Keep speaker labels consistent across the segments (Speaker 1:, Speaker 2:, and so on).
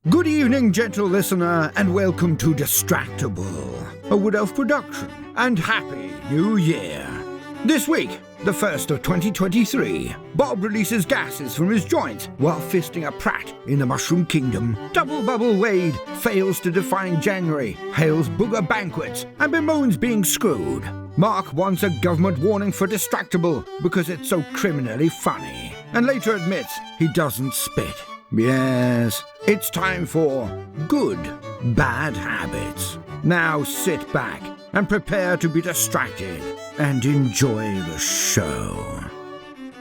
Speaker 1: Good evening, gentle listener, and welcome to Distractible, a Wood Elf production, and Happy New Year. This week, the first of 2023, Bob releases gases from his joints while fisting a prat in the Mushroom Kingdom. Double Bubble Wade fails to define January, hails booger banquets, and bemoans being screwed. Mark wants a government warning for Distractible because it's so criminally funny, and later admits he doesn't spit. Yes, it's time for Good Bad Habits. Now sit back and prepare to be distracted and enjoy the show.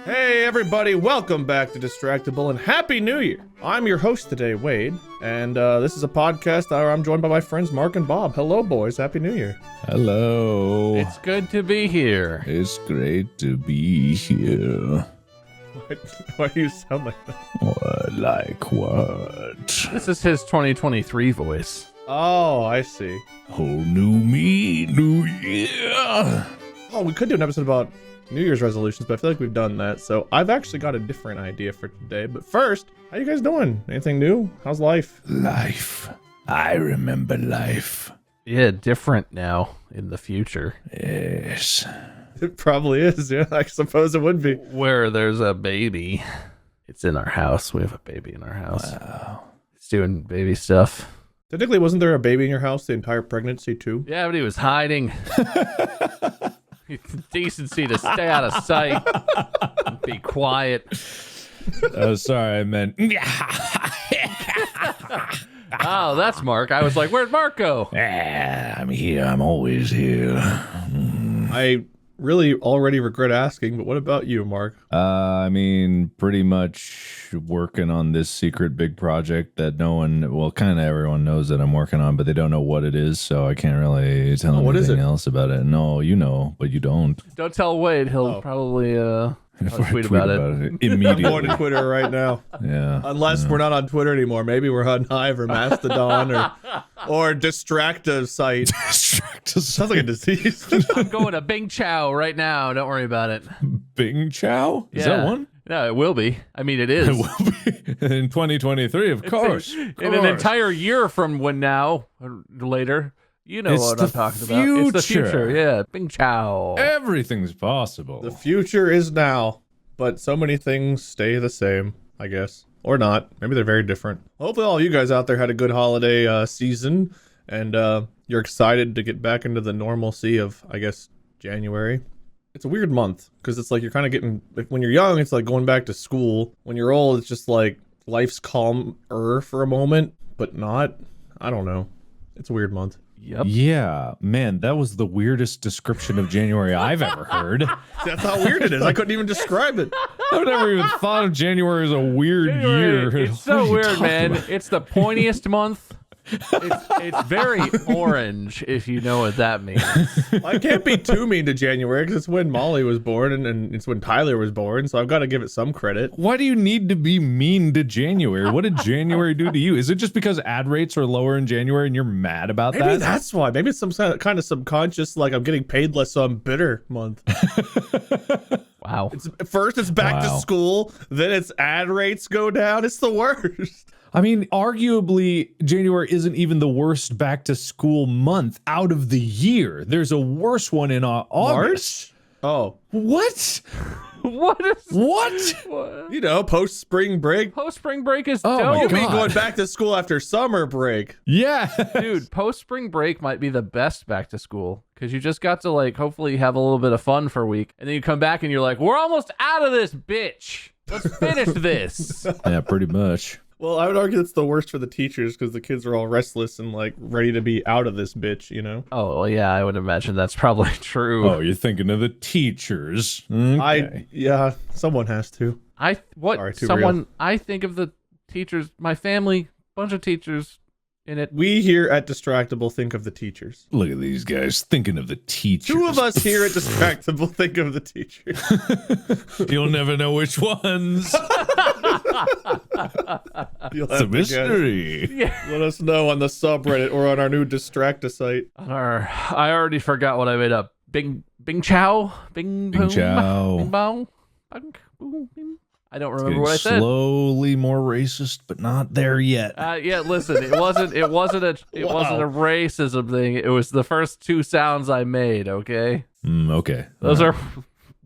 Speaker 2: Hey everybody, welcome back to Distractible and Happy New Year! I'm your host today, Wade, and this is a podcast where I'm joined by my friends Mark and Bob. Hello boys, Happy New Year.
Speaker 3: Hello.
Speaker 4: It's good to be here.
Speaker 3: It's great to be here.
Speaker 2: Why do you sound like that?
Speaker 3: What, like what?
Speaker 4: This is his 2023 voice.
Speaker 2: Oh, I see.
Speaker 3: Whole new me, new year.
Speaker 2: Oh, we could do an episode about New Year's resolutions, but I feel like we've done that, so I've actually got a different idea for today. But first, how you guys doing? Anything new? How's life?
Speaker 3: Life. I remember life.
Speaker 4: Yeah, different now in the future.
Speaker 3: Yes.
Speaker 2: It probably is, yeah. I suppose it would be.
Speaker 4: Where there's a baby. It's in our house. We have a baby in our house.
Speaker 3: Wow.
Speaker 4: It's doing baby stuff.
Speaker 2: Technically, wasn't there a baby in your house the entire pregnancy, too?
Speaker 4: Yeah, but he was hiding. Decency to stay out of sight. Be quiet.
Speaker 3: Oh, sorry, I meant.
Speaker 4: Oh, that's Mark. I was like, where'd Mark go?
Speaker 3: I'm here. I'm always here.
Speaker 2: I really already regret asking, but what about you, Mark?
Speaker 3: I mean, pretty much working on this secret big project that no one, well, kind of everyone knows that I'm working on, but they don't know what it is, so I can't really tell
Speaker 2: what is
Speaker 3: anything
Speaker 2: it?
Speaker 3: else about it. No, you know, but you don't.
Speaker 4: Don't tell Wade. He'll probably tweet about it.
Speaker 2: I'm
Speaker 3: Immediately.
Speaker 2: going to Twitter right now.
Speaker 3: Yeah.
Speaker 2: Unless we're not on Twitter anymore. Maybe we're on Hive or Mastodon or Distractive site. Sounds like a disease.
Speaker 4: I'm going to Bing Chow right now. Don't worry about it.
Speaker 3: Bing Chow? Is that one?
Speaker 4: No, it will be. I mean, it is.
Speaker 3: It will be in 2023, of course.
Speaker 4: In an entire year from when now, or later, you know
Speaker 3: It's
Speaker 4: what
Speaker 3: the
Speaker 4: I'm talking about. It's the
Speaker 3: future.
Speaker 4: future. Yeah, Bing Chow.
Speaker 3: Everything's possible.
Speaker 2: The future is now, but so many things stay the same, I guess. Or not. Maybe they're very different. Hopefully all you guys out there had a good holiday season, and you're excited to get back into the normalcy of, I guess, January. It's a weird month, because it's like you're kind of getting, when you're young, it's like going back to school. When you're old, it's just like life's calmer for a moment, but not. I don't know. It's a weird month.
Speaker 4: Yep.
Speaker 3: Yeah, man, that was the weirdest description of January I've ever heard.
Speaker 2: That's how weird it is. I couldn't even describe it.
Speaker 3: I've never even thought of January as a weird year.
Speaker 4: It's
Speaker 3: What
Speaker 4: so
Speaker 3: are you
Speaker 4: weird,
Speaker 3: talking
Speaker 4: man.
Speaker 3: about?
Speaker 4: It's the pointiest month. It's very orange, if you know what that means.
Speaker 2: I can't be too mean to January because it's when Molly was born and it's when Tyler was born, so I've got to give it some credit.
Speaker 3: Why do you need to be mean to January? What did January do to you? Is it just because ad rates are lower in January and you're mad about
Speaker 2: Maybe
Speaker 3: that?
Speaker 2: that's why. Maybe it's some kind of subconscious, like I'm getting paid less, so I'm bitter month.
Speaker 4: Wow.
Speaker 2: First, it's back to
Speaker 3: Wow.
Speaker 2: school, then it's ad rates go down. It's the worst.
Speaker 3: I mean, arguably, January isn't even the worst back to school month out of the year. There's a worse one in August.
Speaker 2: Oh,
Speaker 3: What?
Speaker 4: What is
Speaker 3: What?
Speaker 2: you know, post spring break.
Speaker 4: post spring break is
Speaker 3: Oh my
Speaker 4: dope.
Speaker 2: You mean
Speaker 3: God.
Speaker 2: going back to school after summer break?
Speaker 3: Yeah.
Speaker 4: Dude, post spring break might be the best back to school because you just got to like hopefully have a little bit of fun for a week, and then you come back and you're like, we're almost out of this bitch. Let's finish this.
Speaker 3: Yeah, pretty much.
Speaker 2: Well, I would argue it's the worst for the teachers because the kids are all restless and like ready to be out of this bitch, you know?
Speaker 4: Oh well, yeah, I would imagine that's probably true.
Speaker 3: Oh, you're thinking of the teachers. Okay.
Speaker 2: Yeah, someone has to.
Speaker 4: I think of the teachers, my family, bunch of teachers in it.
Speaker 2: We here at Distractible think of the teachers.
Speaker 3: Look at these guys thinking of the teachers.
Speaker 2: Two of us here at Distractible think of the teachers.
Speaker 3: You'll never know which ones.
Speaker 2: You'll
Speaker 3: It's a
Speaker 2: have to guess.
Speaker 3: mystery.
Speaker 2: Let us know on the subreddit or on our new Distracta site.
Speaker 4: I already forgot what I made up. Bing Chow? Bing
Speaker 3: Bing
Speaker 4: boom,
Speaker 3: Chow.
Speaker 4: Bing bong. Bing, boom, bing. I don't remember what I said.
Speaker 3: Slowly more racist, but not there yet.
Speaker 4: Yeah, listen, it wasn't a racism thing. It was the first two sounds I made, okay?
Speaker 3: Okay.
Speaker 4: Those are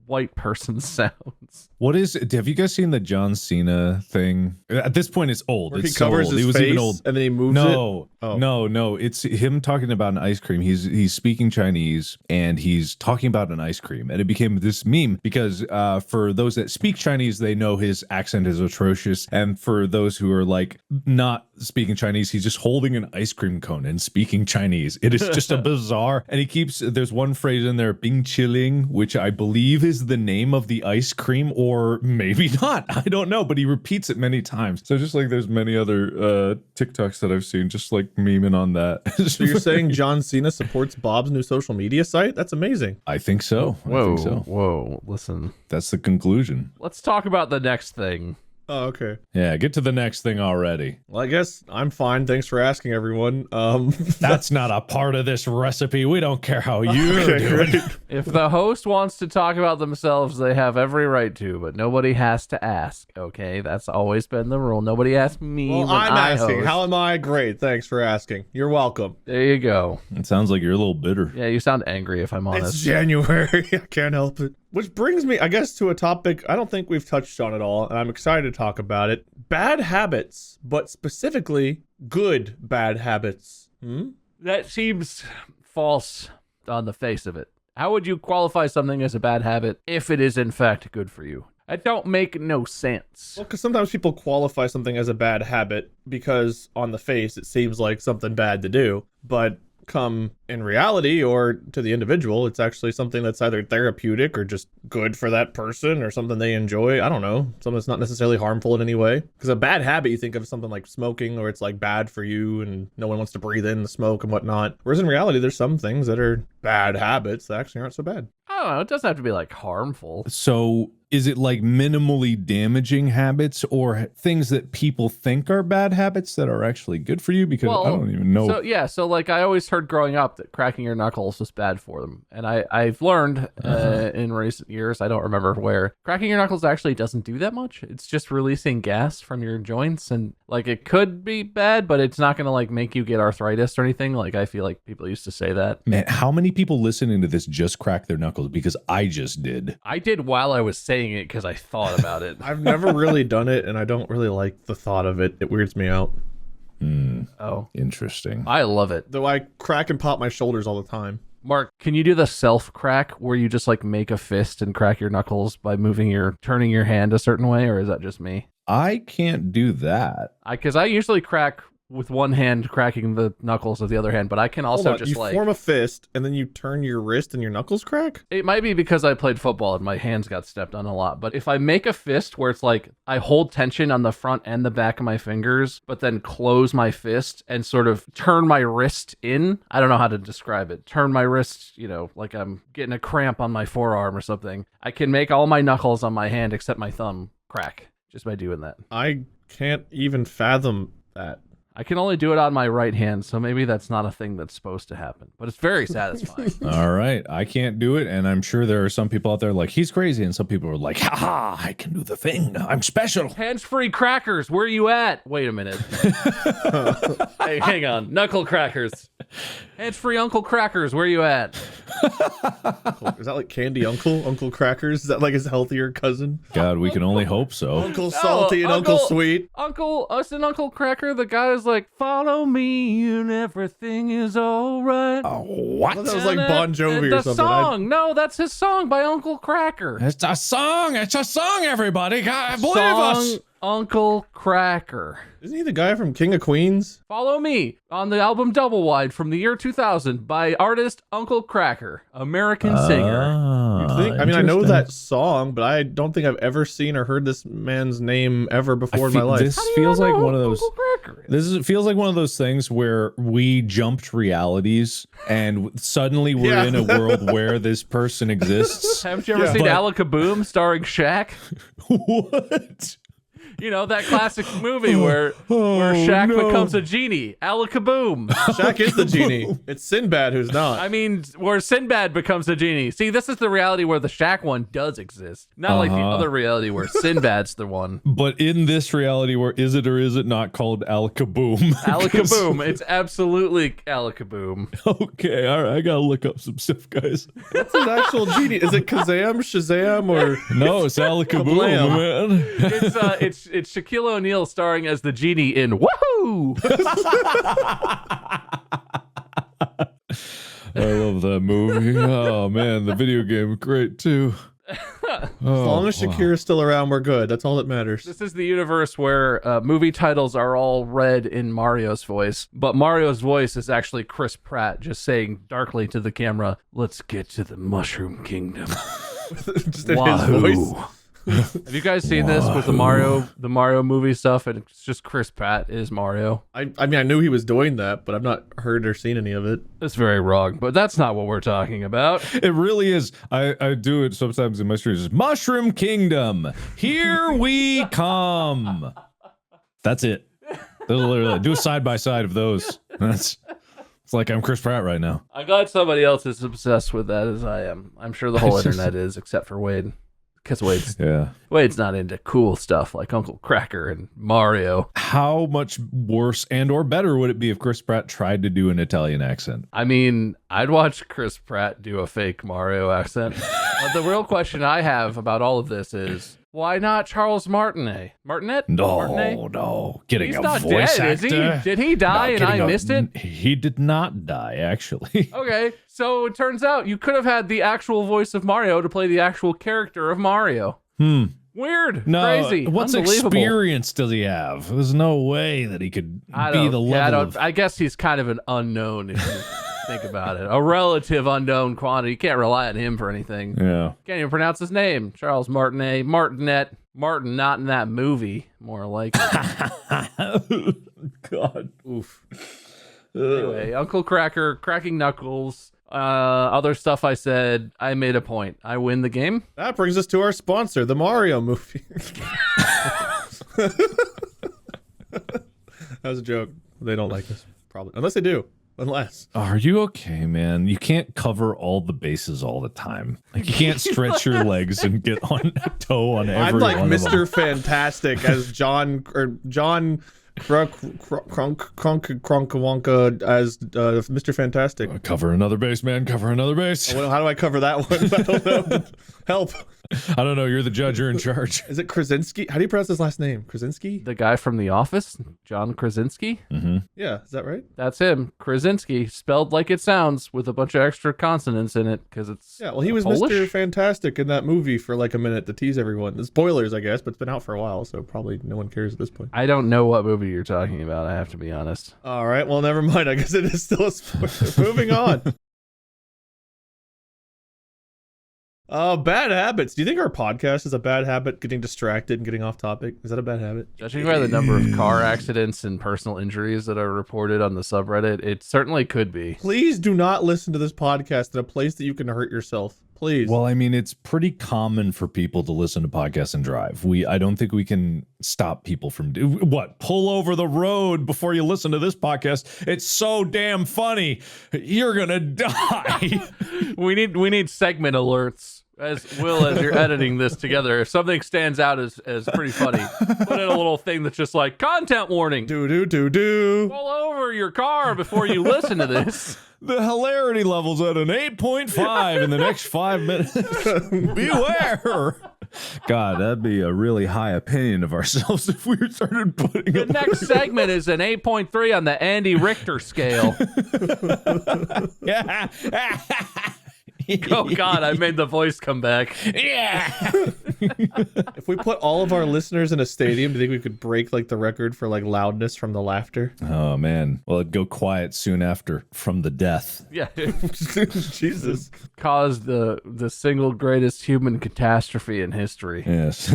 Speaker 4: white person sounds.
Speaker 3: What is it? Have you guys seen the John Cena thing? At this point, it's old.
Speaker 2: Where
Speaker 3: It's
Speaker 2: he covers
Speaker 3: so old.
Speaker 2: his
Speaker 3: It was
Speaker 2: face
Speaker 3: even old.
Speaker 2: and then he moves
Speaker 3: No,
Speaker 2: it? Oh.
Speaker 3: no. It's him talking about an ice cream. He's speaking Chinese and he's talking about an ice cream. And it became this meme because for those that speak Chinese, they know his accent is atrocious. And for those who are like not speaking Chinese, he's just holding an ice cream cone and speaking Chinese. It is just a bizarre. And he keeps, there's one phrase in there, Bing Chilling, which I believe is the name of the ice cream, or maybe not. I don't know, but he repeats it many times. So just like there's many other TikToks that I've seen, just like memeing on that.
Speaker 2: So you're saying John Cena supports Bob's new social media site? That's amazing.
Speaker 3: I think so.
Speaker 4: Whoa, listen.
Speaker 3: That's the conclusion.
Speaker 4: Let's talk about the next thing.
Speaker 2: Oh, okay.
Speaker 3: Yeah, get to the next thing already.
Speaker 2: Well, I guess I'm fine. Thanks for asking, everyone.
Speaker 3: That's not a part of this recipe. We don't care how you do it.
Speaker 4: If the host wants to talk about themselves, they have every right to, but nobody has to ask, okay? That's always been the rule. Nobody asks me
Speaker 2: Well,
Speaker 4: when
Speaker 2: I'm
Speaker 4: I
Speaker 2: asking.
Speaker 4: host.
Speaker 2: How am I? Great. Thanks for asking. You're welcome.
Speaker 4: There you go.
Speaker 3: It sounds like you're a little bitter.
Speaker 4: Yeah, you sound angry if I'm honest.
Speaker 2: It's January. I can't help it. Which brings me, I guess, to a topic I don't think we've touched on at all, and I'm excited to talk about it. Bad habits, but specifically good bad habits.
Speaker 4: That seems false on the face of it. How would you qualify something as a bad habit if it is in fact good for you? That don't make no sense.
Speaker 2: Well, because sometimes people qualify something as a bad habit because on the face it seems like something bad to do, but come in reality or to the individual, it's actually something that's either therapeutic or just good for that person or something they enjoy. I don't know, something that's not necessarily harmful in any way. Because a bad habit, you think of something like smoking, or it's like bad for you and no one wants to breathe in the smoke and whatnot. Whereas in reality, there's some things that are bad habits that actually aren't so bad.
Speaker 4: I don't know. It doesn't have to be like harmful.
Speaker 3: So is it like minimally damaging habits or things that people think are bad habits that are actually good for you? Because I don't even know.
Speaker 4: So like I always heard growing up that cracking your knuckles was bad for them. And I've learned in recent years, I don't remember where, cracking your knuckles actually doesn't do that much. It's just releasing gas from your joints. And like it could be bad, but it's not going to like make you get arthritis or anything. Like I feel like people used to say that.
Speaker 3: Man, how many people listening to this just crack their knuckles? Because I just did.
Speaker 4: I did while I was saying it because I thought about it.
Speaker 2: I've never really done it, and I don't really like the thought of it. It weirds me out.
Speaker 4: Oh,
Speaker 3: Interesting.
Speaker 4: I love it.
Speaker 2: Though I crack and pop my shoulders all the time.
Speaker 4: Mark, can you do the self crack where you just like make a fist and crack your knuckles by turning your hand a certain way, or is that just me?
Speaker 3: I can't do that.
Speaker 4: Because I usually crack with one hand cracking the knuckles of the other hand, but I can also
Speaker 2: Hold on,
Speaker 4: just
Speaker 2: you form a fist and then you turn your wrist and your knuckles crack?
Speaker 4: It might be because I played football and my hands got stepped on a lot, but if I make a fist where it's like I hold tension on the front and the back of my fingers, but then close my fist and sort of turn my wrist in, I don't know how to describe it. Turn my wrist, like I'm getting a cramp on my forearm or something. I can make all my knuckles on my hand except my thumb crack just by doing that.
Speaker 2: I can't even fathom that.
Speaker 4: I can only do it on my right hand, so maybe that's not a thing that's supposed to happen, but it's very satisfying.
Speaker 3: All right. I can't do it. And I'm sure there are some people out there like, he's crazy. And some people are like, ha, I can do the thing. I'm special.
Speaker 4: Hands-free crackers, where you at? Wait a minute. Hey, hang on. Knuckle crackers. Hands-free Uncle Crackers, where you at?
Speaker 2: Is that like Candy Uncle? Uncle Crackers? Is that like his healthier cousin?
Speaker 3: God, we can only hope so.
Speaker 2: Uncle Salty and Uncle Sweet.
Speaker 4: Us and Uncle Cracker, the guy is like, follow me and everything is all right.
Speaker 3: What?
Speaker 2: I thought that was like Bon Jovi or something.
Speaker 4: Song. No, that's his song by Uncle Cracker.
Speaker 3: It's a song. It's a song, everybody. God, believe
Speaker 4: Song
Speaker 3: us.
Speaker 4: Uncle Cracker.
Speaker 2: Isn't he the guy from King of Queens?
Speaker 4: Follow me on the album Double Wide from the year 2000 by artist Uncle Cracker, American singer.
Speaker 2: You'd think, I mean, I know that song, but I don't think I've ever seen or heard this man's name ever before in my life.
Speaker 3: This feels like one of those.
Speaker 4: Uncle Cracker is?
Speaker 3: It feels like one of those things where we jumped realities and suddenly we're in a world where this person exists.
Speaker 4: Haven't you ever seen Alaka Boom starring Shaq?
Speaker 3: What?
Speaker 4: You know, that classic movie where Shaq becomes a genie. Alakaboom.
Speaker 2: Shaq is the genie. It's Sinbad who's not.
Speaker 4: I mean, where Sinbad becomes a genie. See, this is the reality where the Shaq one does exist. Not like the other reality where Sinbad's the one.
Speaker 3: But in this reality, where is it or is it not called Alakaboom?
Speaker 4: Alakaboom. It's absolutely Alakaboom.
Speaker 3: Okay, all right. I gotta look up some stuff, guys.
Speaker 2: What's his actual genie? Is it Kazam, Shazam, or
Speaker 3: No, it's Alakaboom, man.
Speaker 4: It's Shaquille O'Neal starring as the genie in Woohoo!
Speaker 3: I love that movie. Oh man, the video game great too.
Speaker 2: as long as Shakira's still around, we're good. That's all that matters.
Speaker 4: This is the universe where movie titles are all read in Mario's voice, but Mario's voice is actually Chris Pratt just saying darkly to the camera, "Let's get to the Mushroom Kingdom."
Speaker 2: Just in his voice.
Speaker 4: Have you guys seen this with the Mario movie stuff? And it's just Chris Pratt is Mario.
Speaker 2: I mean, I knew he was doing that, but I've not heard or seen any of it.
Speaker 4: That's very wrong, but that's not what we're talking about.
Speaker 3: It really is. I do it sometimes in my streams. Mushroom Kingdom, here we come. That's it. Those are literally do a side by side of those. It's like I'm Chris Pratt right now.
Speaker 4: I'm glad somebody else is obsessed with that as I am. I'm sure the whole internet is, except for Wade. Because Wade's not into cool stuff like Uncle Cracker and Mario.
Speaker 3: How much worse and or better would it be if Chris Pratt tried to do an Italian accent?
Speaker 4: I mean, I'd watch Chris Pratt do a fake Mario accent. But the real question I have about all of this is, why not Charles Martinet? Martinet?
Speaker 3: No. Getting
Speaker 4: He's
Speaker 3: a
Speaker 4: not
Speaker 3: voice
Speaker 4: dead,
Speaker 3: actor.
Speaker 4: is he? Did he die and I missed it?
Speaker 3: He did not die, actually.
Speaker 4: Okay, so it turns out you could have had the actual voice of Mario to play the actual character of Mario. Weird.
Speaker 3: No,
Speaker 4: Crazy.
Speaker 3: what
Speaker 4: Unbelievable.
Speaker 3: experience does he have? There's no way that he could be the level of...
Speaker 4: I guess he's kind of an unknown if you think about it. A relative unknown quantity. You can't rely on him for anything.
Speaker 3: Yeah.
Speaker 4: Can't even pronounce his name. Charles Martinet. Martinet. Martin not in that movie. More like it.
Speaker 3: God.
Speaker 2: Oof.
Speaker 4: Anyway, Uncle Cracker, Cracking Knuckles, other stuff I said, I made a point. I win the game.
Speaker 2: That brings us to our sponsor, the Mario movie. That was a joke. They don't like us, probably. Unless they do. Unless.
Speaker 3: Are you okay, man? You can't cover all the bases all the time. Like you can't stretch your legs and get on toe on every
Speaker 2: I'm like
Speaker 3: one of them.
Speaker 2: Mr. Fantastic as John Kronkawonka as Mr. Fantastic.
Speaker 3: Cover another base, man. Cover another base.
Speaker 2: Well, how do I cover that one? I don't know. Help.
Speaker 3: I don't know. You're the judge. You're in charge.
Speaker 2: Is it Krasinski? How do you pronounce his last name? Krasinski?
Speaker 4: The guy from The Office, John Krasinski.
Speaker 2: Yeah, is that right?
Speaker 4: That's him. Krasinski, spelled like it sounds, with a bunch of extra consonants in it because it's
Speaker 2: Yeah, well, he was
Speaker 4: Polish?
Speaker 2: Mr. Fantastic in that movie for like a minute to tease everyone. The spoilers, I guess, but it's been out for a while, so probably no one cares at this point.
Speaker 4: I don't know what movie you're talking about. I have to be honest.
Speaker 2: All right, well, never mind. I guess it is still a spoiler. Moving on. Bad habits. Do you think our podcast is a bad habit, getting distracted and getting off topic? Is that a bad habit?
Speaker 4: Judging by the number of car accidents and personal injuries that are reported on the subreddit, it certainly could be.
Speaker 2: Please do not listen to this podcast in a place that you can hurt yourself. Please.
Speaker 3: Well, I mean, it's pretty common for people to listen to podcasts and drive. I don't think we can stop people from pull over the road before you listen to this podcast. It's so damn funny. You're gonna die.
Speaker 4: We need segment alerts. As you're editing this together, if something stands out as pretty funny, put in a little thing that's just like content warning.
Speaker 2: Do.
Speaker 4: Pull over your car before you listen to this.
Speaker 3: The hilarity level's at an 8.5 in the next 5 minutes. Beware. God, that'd be a really high opinion of ourselves if we started putting
Speaker 4: The next segment is an 8.3 on the Andy Richter scale.
Speaker 3: Yeah.
Speaker 4: Oh God, I made the voice come back.
Speaker 3: Yeah.
Speaker 2: If we put all of our listeners in a stadium, do you think we could break like the record for like loudness from the laughter?
Speaker 3: Oh man. Well, it'd go quiet soon after from the death.
Speaker 4: Yeah,
Speaker 2: Jesus.
Speaker 4: caused the single greatest human catastrophe in history.
Speaker 3: Yes.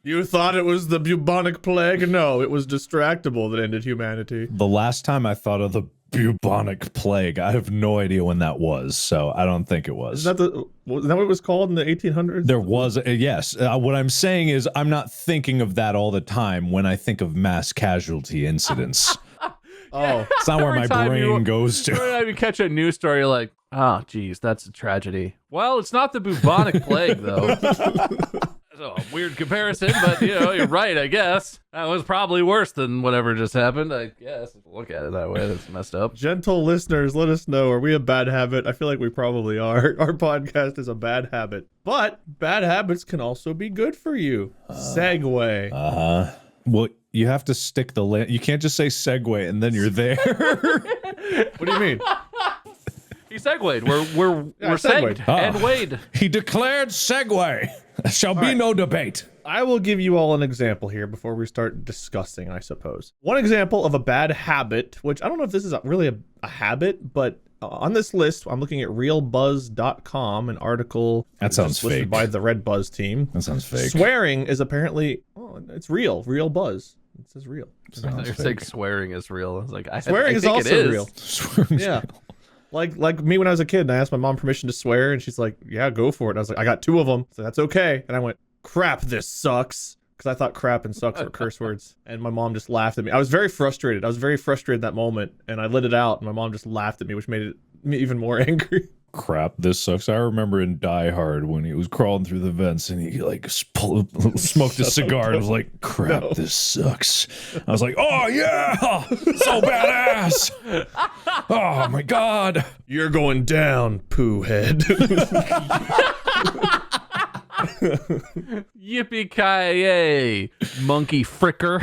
Speaker 2: You thought it was the bubonic plague? No, it was Distractible that ended humanity.
Speaker 3: The last time I thought of the bubonic plague, I have no idea when that was, so I don't think it was.
Speaker 2: Isn't that what it was called in the 1800s?
Speaker 3: There was, yes. What I'm saying is I'm not thinking of that all the time when I think of mass casualty incidents.
Speaker 2: Oh,
Speaker 3: It's not where
Speaker 4: Every
Speaker 3: my
Speaker 4: time
Speaker 3: brain goes to.
Speaker 4: Every time you catch a news story, you're like, oh, geez, that's a tragedy. Well, it's not the bubonic plague, though. So, a weird comparison, but, you're right, I guess. That was probably worse than whatever just happened, I guess. If you look at it that way, that's messed up.
Speaker 2: gentle listeners, let us know. Are we a bad habit? I feel like we probably are. Our podcast is a bad habit. But bad habits can also be good for you. Segue.
Speaker 3: Well, you have to stick the land. You can't just say segue and then you're there.
Speaker 2: What do you mean?
Speaker 4: He segued. We're
Speaker 2: segued.
Speaker 4: segged and weighed.
Speaker 3: He declared segue. There shall be no debate.
Speaker 2: I will give you all an example here before we start discussing, I suppose. One example of a bad habit, which I don't know if this is really a habit, but on this list, I'm looking at realbuzz.com, an article
Speaker 3: That sounds
Speaker 2: listed
Speaker 3: fake.
Speaker 2: by the Red Buzz team.
Speaker 3: That sounds fake.
Speaker 2: Swearing is apparently, it's real buzz. It says real.
Speaker 4: They're saying swearing is real. I was like,
Speaker 2: Swearing
Speaker 4: I
Speaker 2: is
Speaker 4: think
Speaker 2: also
Speaker 4: it is.
Speaker 2: real.
Speaker 3: Swearing's
Speaker 2: Yeah. Like me when I was a kid and I asked my mom permission to swear and she's like, yeah, go for it. And I was like, I got 2 of them, so that's okay. And I went, crap, this sucks. Because I thought crap and sucks were curse words. And my mom just laughed at me. I was very frustrated. That moment. And I let it out and my mom just laughed at me, which made me even more angry.
Speaker 3: Crap, this sucks. I remember in Die Hard when he was crawling through the vents and he like smoked a cigar and was like, crap, this sucks. I was like, oh yeah, so badass. Oh my God.
Speaker 2: You're going down, poo head.
Speaker 4: Yippee-ki-yay, monkey fricker.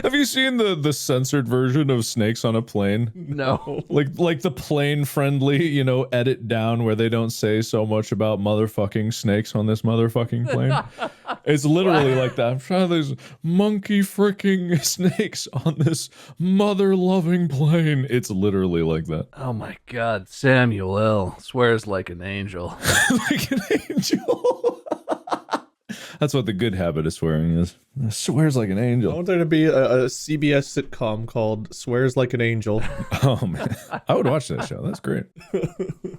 Speaker 3: Have you seen the censored version of Snakes on a Plane?
Speaker 4: No.
Speaker 3: Like the plane friendly, edit down where they don't say so much about motherfucking snakes on this motherfucking plane. It's literally like that. I'm trying these monkey freaking snakes on this mother loving plane. It's literally like that.
Speaker 4: Oh my God, Samuel L. swears like an angel.
Speaker 3: Like an angel. That's what the good habit of swearing is. Swears like an
Speaker 2: I
Speaker 3: angel.
Speaker 2: want there to be a CBS sitcom called Swears Like an Angel.
Speaker 3: Oh man, I would watch that show. That's great.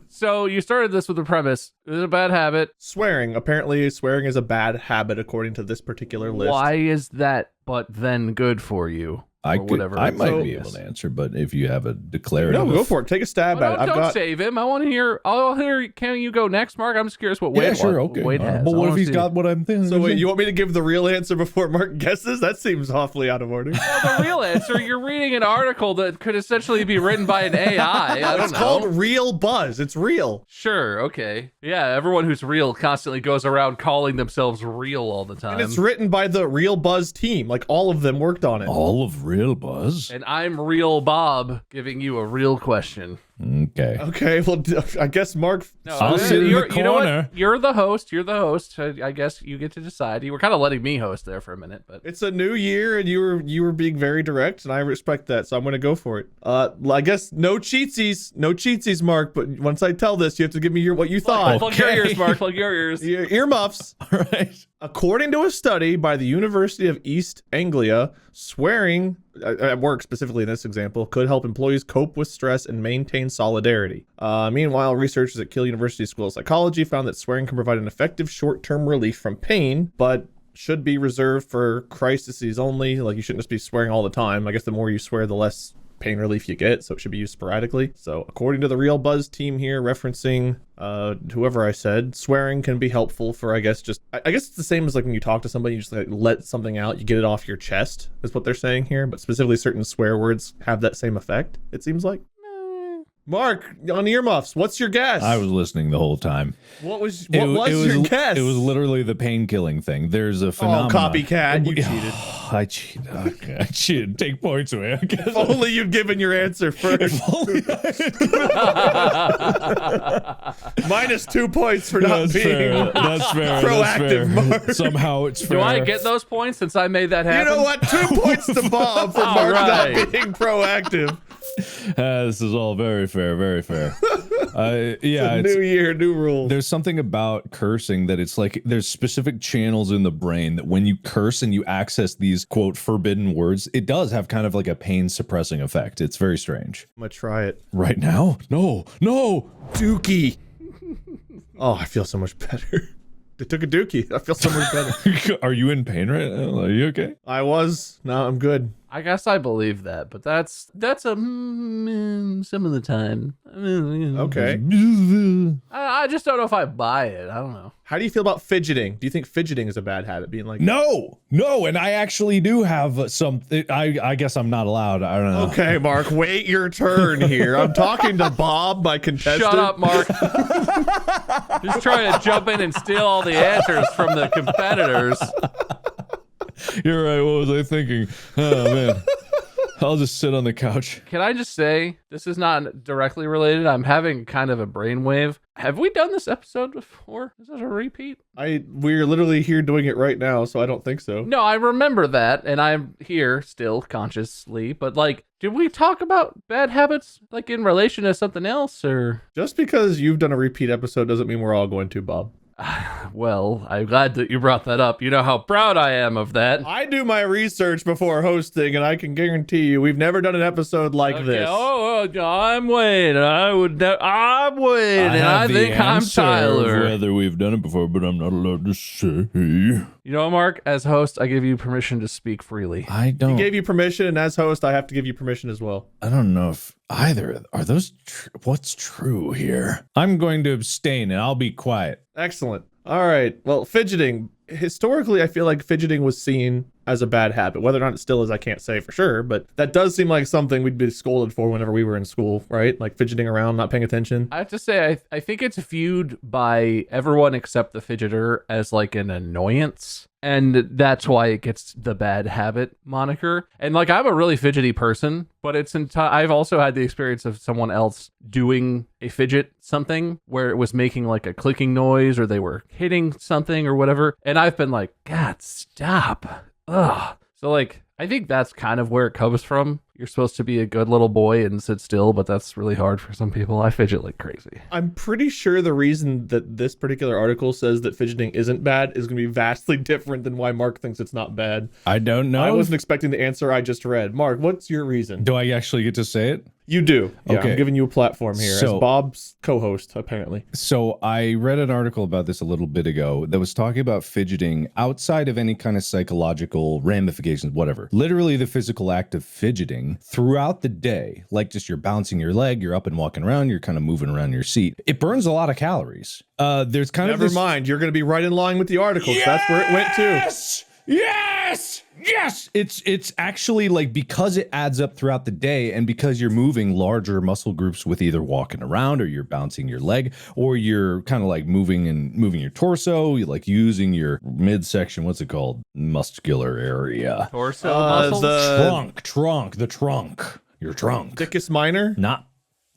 Speaker 4: So you started this with the premise. It was a bad habit.
Speaker 2: Swearing. Apparently, swearing is a bad habit according to this particular list.
Speaker 4: Why is that but then good for you?
Speaker 3: I
Speaker 4: Or whatever.
Speaker 3: I might
Speaker 2: So-
Speaker 3: be able to answer, but if you have a declarative,
Speaker 2: No, go for it. Take a stab
Speaker 4: Well,
Speaker 2: at it. I've
Speaker 4: don't
Speaker 2: got.
Speaker 4: save him. I want to hear. I'll hear. Can you go next, Mark? I'm just curious what Wade.
Speaker 3: Yeah, sure, okay.
Speaker 4: Wade
Speaker 3: All right.
Speaker 4: has.
Speaker 3: But
Speaker 4: I
Speaker 3: what if
Speaker 4: wanna
Speaker 3: he's
Speaker 4: see.
Speaker 3: got what I'm thinking?
Speaker 2: So wait, you want me to give the real answer before Mark guesses? That seems awfully out of order.
Speaker 4: The real answer? You're reading an article that could essentially be written by an AI. I don't
Speaker 2: It's
Speaker 4: know.
Speaker 2: called Real Buzz. It's real.
Speaker 4: Sure. Okay. Yeah. Everyone who's real constantly goes around calling themselves real all the time.
Speaker 2: And it's written by the Real Buzz team. Like all of them worked on it.
Speaker 3: all of Real Buzz?
Speaker 4: And I'm Real Bob giving you a real question.
Speaker 3: Okay.
Speaker 2: Okay, well, I guess Mark.
Speaker 4: No,
Speaker 3: I'll sit in the
Speaker 4: you know
Speaker 3: corner.
Speaker 4: what? You're the host. You're the host. I guess you get to decide. You were kind of letting me host there for a minute, but
Speaker 2: It's a new year, and you were being very direct, and I respect that, so I'm gonna go for it. I guess no cheatsies, Mark. But once I tell this, you have to give me what you thought.
Speaker 4: plug your ears, Mark. Plug your ears.
Speaker 2: Earmuffs.
Speaker 3: All right.
Speaker 2: According to a study by the University of East Anglia, swearing at work, specifically in this example, could help employees cope with stress and maintain solidarity. Meanwhile, researchers at Kiel University School of Psychology found that swearing can provide an effective short-term relief from pain, but should be reserved for crises only. Like, you shouldn't just be swearing all the time. I guess the more you swear, the less pain relief you get, so it should be used sporadically. So according to the Real Buzz team here, referencing whoever I said, swearing can be helpful for, I guess it's the same as like when you talk to somebody, you just like let something out, you get it off your chest, is what they're saying here. But specifically certain swear words have that same effect, it seems like. Mark, on earmuffs, what's your guess?
Speaker 3: I was listening the whole time.
Speaker 2: What was your guess?
Speaker 3: It was literally the pain killing thing. There's a
Speaker 2: Oh,
Speaker 3: phenomenon.
Speaker 2: copycat, you cheated.
Speaker 3: I cheated. Okay, I cheated. Take points away. I guess.
Speaker 2: If only you'd given your answer first. Minus 2 points for not
Speaker 3: That's
Speaker 2: being
Speaker 3: fair. That's fair.
Speaker 2: proactive,
Speaker 3: That's
Speaker 2: Mark.
Speaker 3: fair. Somehow it's fair.
Speaker 4: Do I get those points since I made that happen?
Speaker 2: You know what? 2 points to Bob for
Speaker 4: All
Speaker 2: Mark
Speaker 4: right.
Speaker 2: not being proactive.
Speaker 3: This is all very fair, very fair. Yeah,
Speaker 2: New year, new rules.
Speaker 3: there's something about cursing that it's like there's specific channels in the brain that when you curse and you access these quote forbidden words, it does have kind of like a pain suppressing effect. It's very strange.
Speaker 2: I'm gonna try it.
Speaker 3: Right now? No.
Speaker 2: Dookie. Oh, I feel so much better. They took a dookie. I feel so much better.
Speaker 3: Are you in pain right now? Are you okay?
Speaker 2: I was. Now I'm good.
Speaker 4: I guess I believe that, but that's some of the time.
Speaker 2: Okay.
Speaker 4: I just don't know if I buy it. I don't know.
Speaker 2: How do you feel about fidgeting? Do you think fidgeting is a bad habit? Being like,
Speaker 3: No, and I actually do have some. I guess I'm not allowed. I don't know.
Speaker 2: okay, Mark, wait your turn here. I'm talking to Bob, my contestant.
Speaker 4: Shut up, Mark. Just trying to jump in and steal all the answers from the competitors.
Speaker 3: You're right. What was I thinking? Oh man. I'll just sit on the couch.
Speaker 4: Can I just say, this is not directly related. I'm having kind of a brainwave. Have we done this episode before? Is this a repeat?
Speaker 2: We're literally here doing it right now, so I don't think so.
Speaker 4: No, I remember that, and I'm here still consciously, but like, did we talk about bad habits like in relation to something else, or?
Speaker 2: Just because you've done a repeat episode doesn't mean we're all going to, Bob.
Speaker 4: Well, I'm glad that you brought that up. You know how proud I am of that.
Speaker 2: I do my research before hosting, and I can guarantee you we've never done an episode like this.
Speaker 4: Oh, I'm Wayne. I'm Wayne, and I think I'm Tyler.
Speaker 3: Whether we've done it before, but I'm not allowed to say.
Speaker 4: You know, Mark, as host, I give you permission to speak freely.
Speaker 3: I don't.
Speaker 2: He gave you permission, and as host, I have to give you permission as well.
Speaker 3: I don't know if either are those. What's true here? I'm going to abstain, and I'll be quiet.
Speaker 2: Excellent. All right. Well, fidgeting. Historically, I feel like fidgeting was seen as a bad habit. Whether or not it still is, I can't say for sure, but that does seem like something we'd be scolded for whenever we were in school, right? Like fidgeting around, not paying attention.
Speaker 4: I have to say, I think it's viewed by everyone except the fidgeter as like an annoyance. And that's why it gets the bad habit moniker. And like, I'm a really fidgety person, but I've also had the experience of someone else doing a fidget something where it was making like a clicking noise or they were hitting something or whatever. And I've been like, God, stop. Ugh. So like, I think that's kind of where it comes from. You're supposed to be a good little boy and sit still, but that's really hard for some people. I fidget like crazy.
Speaker 2: I'm pretty sure the reason that this particular article says that fidgeting isn't bad is going to be vastly different than why Mark thinks it's not bad.
Speaker 3: I don't know.
Speaker 2: I wasn't expecting the answer I just read. Mark, what's your reason?
Speaker 3: Do I actually get to say it?
Speaker 2: You do. Yeah,
Speaker 3: Okay.
Speaker 2: I'm giving you a platform here as Bob's co-host, apparently.
Speaker 3: So I read an article about this a little bit ago that was talking about fidgeting outside of any kind of psychological ramifications, whatever. Literally the physical act of fidgeting throughout the day, like just you're bouncing your leg, you're up and walking around, you're kind of moving around your seat. It burns a lot of calories. There's kind of
Speaker 2: Never mind. You're going to be right in line with the article. Yes! That's where it went to.
Speaker 3: Yes. It's actually like because it adds up throughout the day and because you're moving larger muscle groups with either walking around or you're bouncing your leg or you're kind of like moving your torso, you like using your midsection, what's it called? Muscular area.
Speaker 4: Torso muscles?
Speaker 3: The trunk. Your trunk.
Speaker 2: Dickus minor?
Speaker 3: Not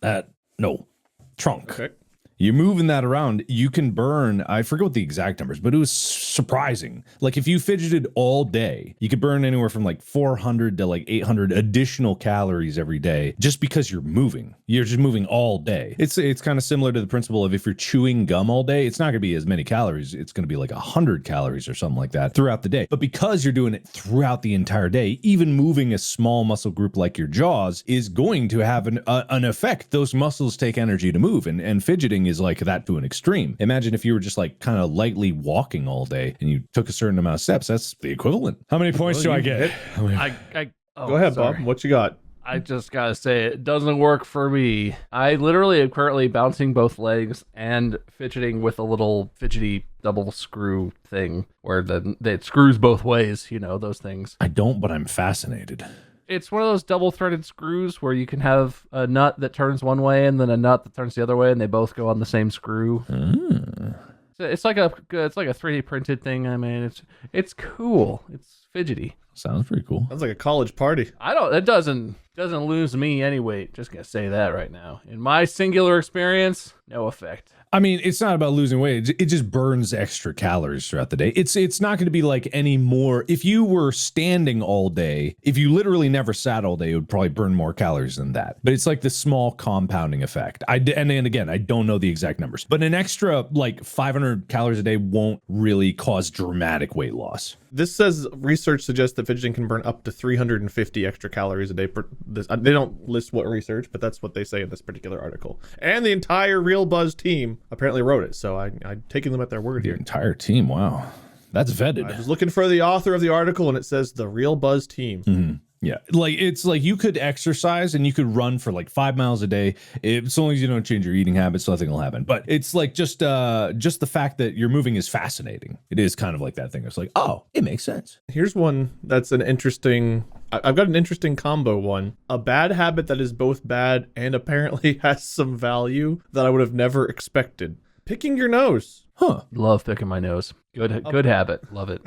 Speaker 3: that. No. Trunk.
Speaker 2: Okay.
Speaker 3: You're moving that around, you can burn, I forget what the exact numbers, but it was surprising. Like if you fidgeted all day, you could burn anywhere from like 400 to like 800 additional calories every day just because you're moving. You're just moving all day. It's kind of similar to the principle of if you're chewing gum all day, it's not going to be as many calories. It's going to be like 100 calories or something like that throughout the day. But because you're doing it throughout the entire day, even moving a small muscle group like your jaws is going to have an effect. Those muscles take energy to move, and fidgeting is like that to an extreme. Imagine if you were just like kind of lightly walking all day and you took a certain amount of steps. That's the equivalent. How many points do I get?
Speaker 2: Go ahead,
Speaker 4: sorry.
Speaker 2: Bob. What you got?
Speaker 4: I just gotta say, it doesn't work for me. I literally am currently bouncing both legs and fidgeting with a little fidgety double screw thing where it screws both ways, you know, those things.
Speaker 3: I don't, but I'm fascinated.
Speaker 4: It's one of those double-threaded screws where you can have a nut that turns one way and then a nut that turns the other way, and they both go on the same screw. So it's like a 3D printed thing. I mean, it's cool. It's fidgety.
Speaker 3: Sounds pretty cool.
Speaker 2: Sounds like a college party.
Speaker 4: It doesn't Doesn't lose me any weight. Just gonna say that right now. In my singular experience, no effect.
Speaker 3: I mean, it's not about losing weight. It just burns extra calories throughout the day. It's not going to be like any more. If you were standing all day, if you literally never sat all day, it would probably burn more calories than that. But it's like the small compounding effect. And again, I don't know the exact numbers, but an extra like 500 calories a day won't really cause dramatic weight loss.
Speaker 2: This says research suggests that fidgeting can burn up to 350 extra calories a day. They don't list what research, but that's what they say in this particular article. And the entire Real Buzz team apparently wrote it, so I'm taking them at their word
Speaker 3: The
Speaker 2: here.
Speaker 3: entire team, wow. That's vetted.
Speaker 2: I was looking for the author of the article, and it says the Real Buzz team.
Speaker 3: Mm-hmm. Yeah, like it's like you could exercise and you could run for like 5 miles a day. As long as you don't change your eating habits, nothing will happen. But it's like just the fact that you're moving is fascinating. It is kind of like that thing. It's like, oh, it makes sense.
Speaker 2: Here's one that's an interesting. I've got an interesting combo one. A bad habit that is both bad and apparently has some value that I would have never expected. Picking your nose.
Speaker 3: Huh.
Speaker 4: Love picking my nose. Good habit. Love it.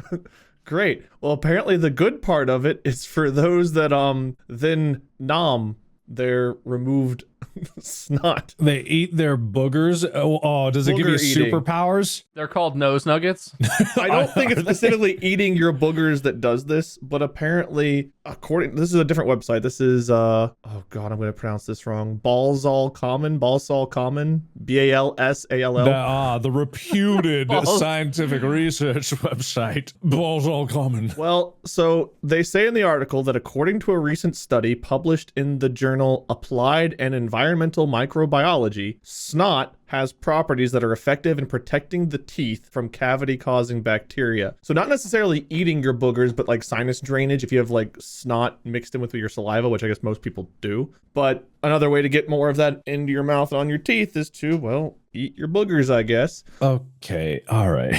Speaker 2: Great. Well, apparently the good part of it is for those that then nom their removed snot.
Speaker 3: They eat their boogers. Oh, does it give you
Speaker 2: Booger eating.
Speaker 3: superpowers?
Speaker 4: They're called nose nuggets.
Speaker 2: I don't think it's specifically eating your boogers that does this, but apparently, this is a different website. This is oh god, I'm going to pronounce this wrong. Balsall Common, BALSALL.
Speaker 3: The reputed scientific research website, Balsall Common.
Speaker 2: Well, so they say in the article that according to a recent study published in the journal Applied and Environmental Microbiology, snot has properties that are effective in protecting the teeth from cavity-causing bacteria. So not necessarily eating your boogers, but like sinus drainage if you have like snot mixed in with your saliva, which I guess most people do. But another way to get more of that into your mouth and on your teeth is to, well, eat your boogers, I guess.
Speaker 3: Okay, all right.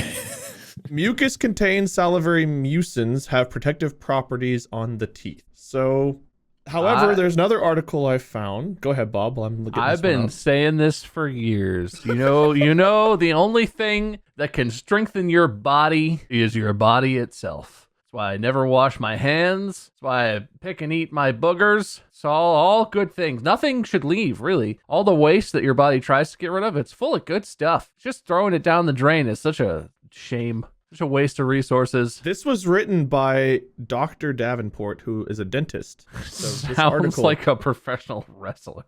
Speaker 2: Mucus-contained salivary mucins have protective properties on the teeth. So... However, there's another article I found. Go ahead, Bob.
Speaker 4: I've been saying this for years. You know, the only thing that can strengthen your body is your body itself. That's why I never wash my hands. That's why I pick and eat my boogers. It's all good things. Nothing should leave, really. All the waste that your body tries to get rid of, it's full of good stuff. Just throwing it down the drain is such a shame. Such a waste of resources.
Speaker 2: This was written by Dr. Davenport, who is a dentist. So this
Speaker 4: Sounds like a professional wrestler.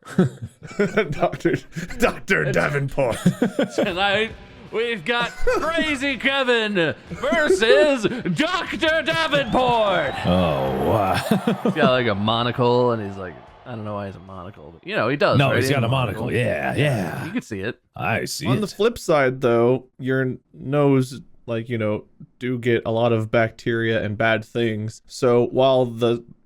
Speaker 2: Dr. Davenport.
Speaker 4: Tonight, we've got Crazy Kevin versus Dr. Davenport.
Speaker 3: Oh, wow.
Speaker 4: He's got like a monocle, and he's like, I don't know why he has a monocle, but he does.
Speaker 3: No,
Speaker 4: right?
Speaker 3: he's got a monocle. Yeah.
Speaker 4: You can see it.
Speaker 3: I see
Speaker 2: On the flip side, though, your nose... do get a lot of bacteria and bad things. So while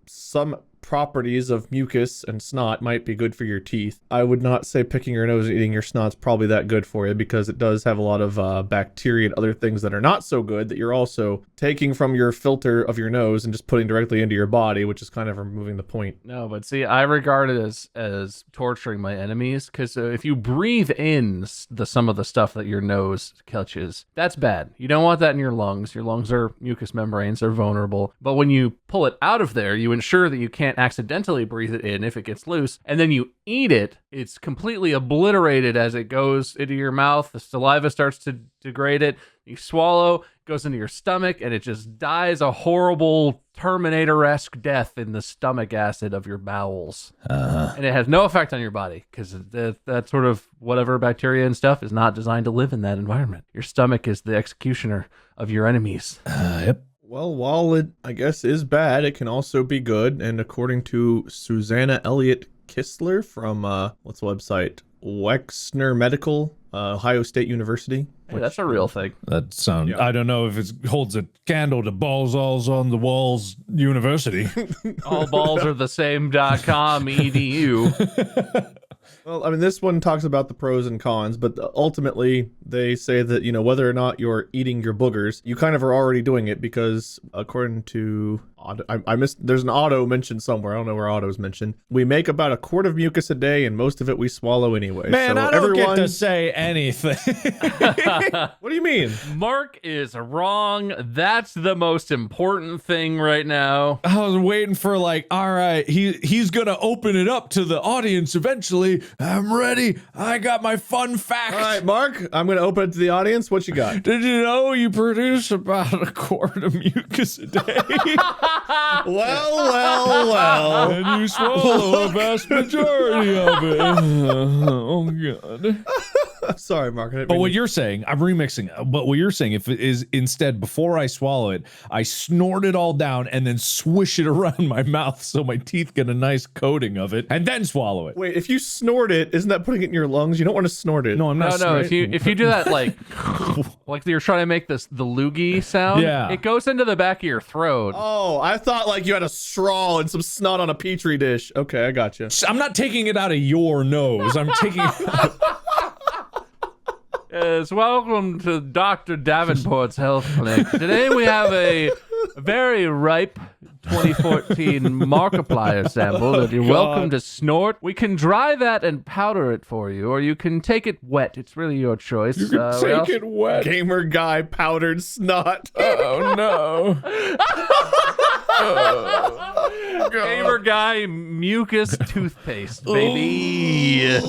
Speaker 2: some properties of mucus and snot might be good for your teeth, I would not say picking your nose and eating your snot's probably that good for you, because it does have a lot of bacteria and other things that are not so good that you're also taking from your filter of your nose and just putting directly into your body, which is kind of removing the point.
Speaker 4: No, but see, I regard it as torturing my enemies, because if you breathe in some of the stuff that your nose catches, that's bad. You don't want that in your lungs. Your lungs are mucous membranes, they're vulnerable. But when you pull it out of there, you ensure that you can't accidentally breathe it in if it gets loose, and then you eat it, it's completely obliterated as it goes into your mouth. The saliva starts to degrade it. You swallow, goes into your stomach, and it just dies a horrible Terminator-esque death in the stomach acid of your bowels. And it has no effect on your body, because that sort of whatever bacteria and stuff is not designed to live in that environment. Your stomach is the executioner of your enemies.
Speaker 3: Yep.
Speaker 2: Well, while it, I guess, is bad, it can also be good. And according to Susanna Elliott Kistler from, what's the website? Wexner Medical, Ohio State University.
Speaker 4: Hey, that's a real thing.
Speaker 3: That sounds, I don't know if it holds a candle to Balls on the Walls University.
Speaker 4: All balls are the same.com edu.
Speaker 2: Well, I mean, this one talks about the pros and cons, but ultimately they say that, whether or not you're eating your boogers, you kind of are already doing it, because according to I missed. There's an auto mentioned somewhere. I don't know where auto is mentioned. We make about a quart of mucus a day, and most of it we swallow anyway.
Speaker 3: Man,
Speaker 2: so
Speaker 3: I don't get to say anything.
Speaker 2: What do you mean?
Speaker 4: Mark is wrong. That's the most important thing right now.
Speaker 3: I was waiting for like, all right, he's gonna open it up to the audience eventually. I'm ready. I got my fun fact.
Speaker 2: All right, Mark, I'm going to open it to the audience. What you got?
Speaker 3: Did you know you produce about a quart of mucus a day?
Speaker 2: well.
Speaker 3: And you swallow a vast majority of it. Oh, God.
Speaker 2: Sorry, Mark.
Speaker 3: But what you're saying, I'm remixing it. But what you're saying, if it is instead, before I swallow it, I snort it all down and then swish it around my mouth so my teeth get a nice coating of it and then swallow it.
Speaker 2: Wait, if you snort it, isn't that putting it in your lungs? You don't want to snort it.
Speaker 3: No, I'm not.
Speaker 4: No. If you do that like you're trying to make the loogie sound,
Speaker 3: Yeah.
Speaker 4: it goes into the back of your throat.
Speaker 2: Oh, I thought like you had a straw and some snot on a petri dish. Okay, I got you.
Speaker 3: I'm not taking it out of your nose. I'm taking it.
Speaker 4: Yes, welcome to Dr. Davenport's Health Clinic. Today we have a very ripe 2014 Markiplier sample that you're welcome to snort. We can dry that and powder it for you, or you can take it wet. It's really your choice.
Speaker 3: You can take it wet.
Speaker 2: Gamer guy powdered snot.
Speaker 3: Oh, no.
Speaker 4: Gamer guy mucus toothpaste, baby.
Speaker 2: There's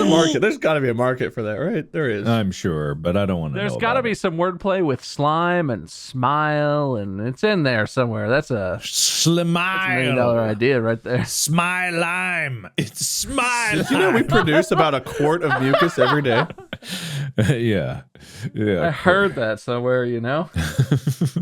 Speaker 2: a market. There's got to be a market for that, right? There is.
Speaker 3: I'm sure, but I don't want to know.
Speaker 4: There's got to be some wordplay with slime and smile, and it's in there somewhere. That's a $1 million idea right there.
Speaker 3: Smile lime. It's smile.
Speaker 2: Did you know we produce about a quart of mucus every day?
Speaker 3: Yeah.
Speaker 4: I heard that somewhere, you know?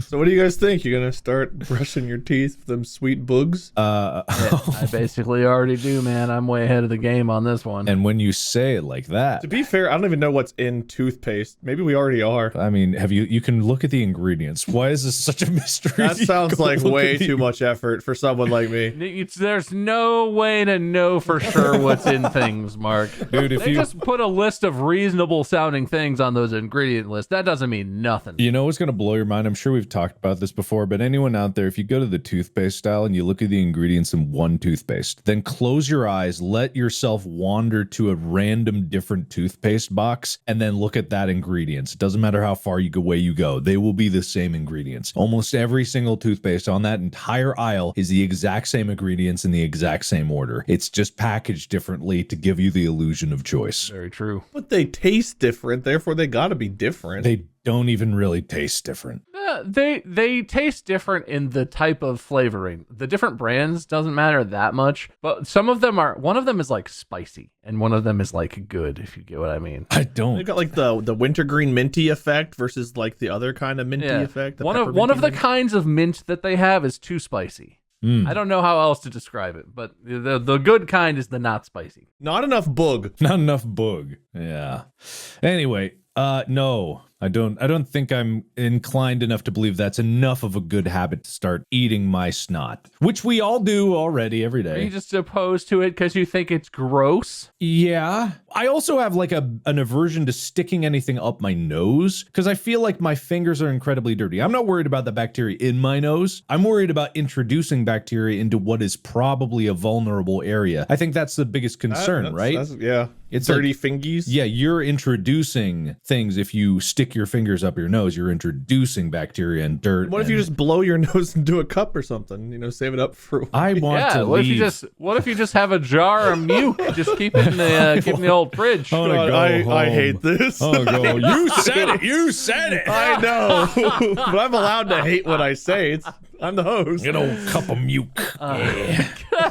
Speaker 2: So what do you guys think? You gonna start brushing your teeth with them sweet bugs?
Speaker 4: Yeah, I basically already do, man. I'm way ahead of the game on this one.
Speaker 3: And when you say it like that,
Speaker 2: To be fair, I don't even know what's in toothpaste. Maybe we already are.
Speaker 3: I mean, you can look at the ingredients. Why is this such a mystery?
Speaker 2: That sounds
Speaker 3: Go
Speaker 2: like
Speaker 3: look
Speaker 2: way
Speaker 3: at the-
Speaker 2: too much effort for someone like me.
Speaker 4: There's no way to know for sure what's in things, Mark.
Speaker 3: Dude, if
Speaker 4: They
Speaker 3: you
Speaker 4: just put a list of reasonable sounding things on those ingredient lists. That doesn't mean nothing.
Speaker 3: You know what's going to blow your mind? I'm sure we've talked about this before, but anyone out there, if you go to the toothpaste style and you look at the ingredients in one toothpaste, then close your eyes, let yourself wander to a random different toothpaste box, and then look at that ingredients. It doesn't matter how far away you go. They will be the same ingredients. Almost every single toothpaste on that entire aisle is the exact same ingredients in the exact same order. It's just packaged differently to give you the illusion of choice.
Speaker 4: Very true.
Speaker 2: But they taste different, therefore they gotta be different.
Speaker 3: They don't even really taste different.
Speaker 4: They taste different in the type of flavoring. The different brands doesn't matter that much, but some of them are. One of them is like spicy, and one of them is like good. If you get what I mean.
Speaker 3: I
Speaker 2: They
Speaker 3: don't.
Speaker 2: got like the wintergreen minty effect versus like the other kind of minty effect. the
Speaker 4: One of
Speaker 2: pepperminty
Speaker 4: the
Speaker 2: mint.
Speaker 4: kinds of mint that they have is too spicy.
Speaker 3: Mm.
Speaker 4: I don't know how else to describe it, but the good kind is the not spicy.
Speaker 2: Not enough bug.
Speaker 3: Not enough bug. Yeah. Anyway, no. I don't think I'm inclined enough to believe that's enough of a good habit to start eating my snot, which we all do already every
Speaker 4: Are you
Speaker 3: day.
Speaker 4: just opposed to it because you think it's gross?
Speaker 3: Yeah. I also have like an aversion to sticking anything up my nose because I feel like my fingers are incredibly dirty. I'm not worried about the bacteria in my nose. I'm worried about introducing bacteria into what is probably a vulnerable area. I think that's the biggest concern, right?
Speaker 2: Yeah.
Speaker 3: It's
Speaker 2: dirty
Speaker 3: like-
Speaker 2: fingies.
Speaker 3: Yeah, you're introducing things. If you stick your fingers up your nose, you're introducing bacteria and dirt.
Speaker 2: What if you just blow your nose into a cup or something? You know, save it up for.
Speaker 3: I want
Speaker 4: Yeah.
Speaker 3: to
Speaker 4: What
Speaker 3: leave.
Speaker 4: if you just have a jar of muke? Just keep it in the old fridge.
Speaker 3: I wanna
Speaker 2: God,
Speaker 3: go
Speaker 2: I
Speaker 3: home.
Speaker 2: hate this.
Speaker 3: Oh, go. You said it. You said it.
Speaker 2: I know, but I'm allowed to hate what I say. I'm the host.
Speaker 3: Good old cup of muke.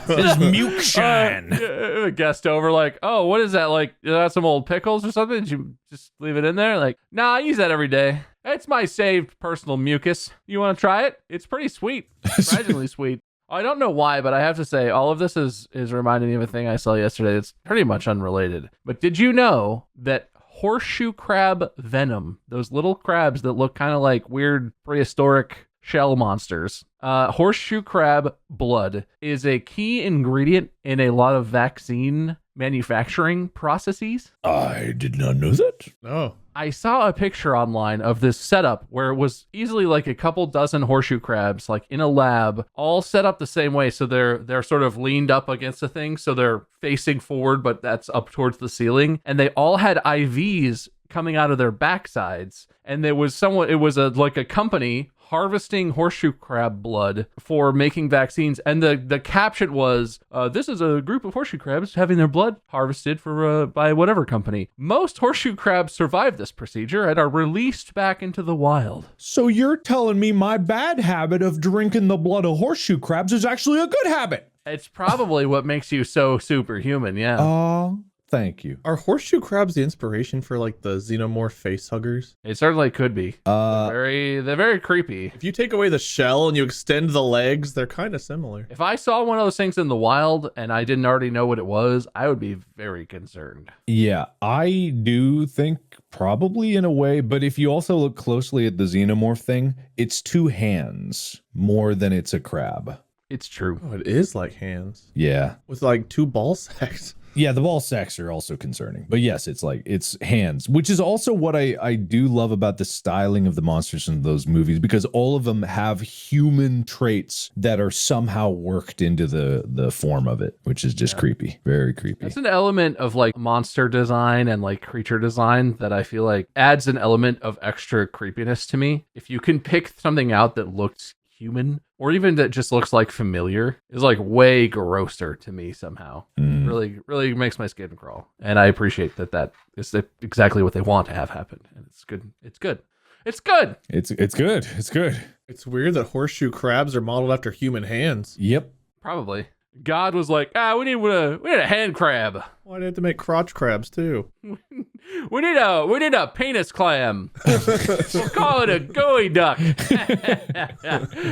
Speaker 3: This muke shine.
Speaker 4: A guest over, like, oh, what is that? Like, is that some old pickles or something? Did you just leave it in there? Like, nah, I use that every day. It's my saved personal mucus. You want to try it? It's pretty sweet, surprisingly sweet. I don't know why, but I have to say, all of this is reminding me of a thing I saw yesterday. It's pretty much unrelated. But did you know that horseshoe crab venom, those little crabs that look kind of like weird prehistoric shell monsters, horseshoe crab blood is a key ingredient in a lot of vaccine manufacturing processes?
Speaker 3: I did not know that.
Speaker 2: No.
Speaker 4: I saw a picture online of this setup where it was easily like a couple dozen horseshoe crabs, like in a lab, all set up the same way. So they're sort of leaned up against the thing, so they're facing forward, but that's up towards the ceiling. And they all had IVs coming out of their backsides. And there was someone, it was like a company harvesting horseshoe crab blood for making vaccines. And the caption was, this is a group of horseshoe crabs having their blood harvested for by whatever company. Most horseshoe crabs survive this procedure and are released back into the wild.
Speaker 3: So you're telling me my bad habit of drinking the blood of horseshoe crabs is actually a good habit?
Speaker 4: It's probably what makes you so superhuman, yeah.
Speaker 3: Oh, thank you.
Speaker 2: Are horseshoe crabs the inspiration for like the xenomorph face huggers?
Speaker 4: It certainly could be. They're very creepy.
Speaker 2: If you take away the shell and you extend the legs, they're kind of similar.
Speaker 4: If I saw one of those things in the wild and I didn't already know what it was, I would be very concerned.
Speaker 3: Yeah, I do think probably in a way, but if you also look closely at the xenomorph thing, it's two hands more than it's a crab.
Speaker 4: It's true.
Speaker 2: Oh, it is like hands.
Speaker 3: Yeah.
Speaker 2: With like two ball sacks.
Speaker 3: Yeah, the ball sacks are also concerning. But yes, it's hands, which is also what I do love about the styling of the monsters in those movies, because all of them have human traits that are somehow worked into the form of it, which is just creepy. Very creepy.
Speaker 4: That's an element of like monster design and like creature design that I feel like adds an element of extra creepiness to me. If you can pick something out that looks human, or even that just looks like familiar, is like way grosser to me somehow. Really makes my skin crawl. And I appreciate that is exactly what they want to have happen. And it's good. It's good. It's good.
Speaker 3: It's good. It's good.
Speaker 2: It's weird that horseshoe crabs are modeled after human hands.
Speaker 3: Yep.
Speaker 4: Probably. God was like, we need a hand crab.
Speaker 2: Why do they have to make crotch crabs too?
Speaker 4: We need a penis clam. We'll call it a gooey duck.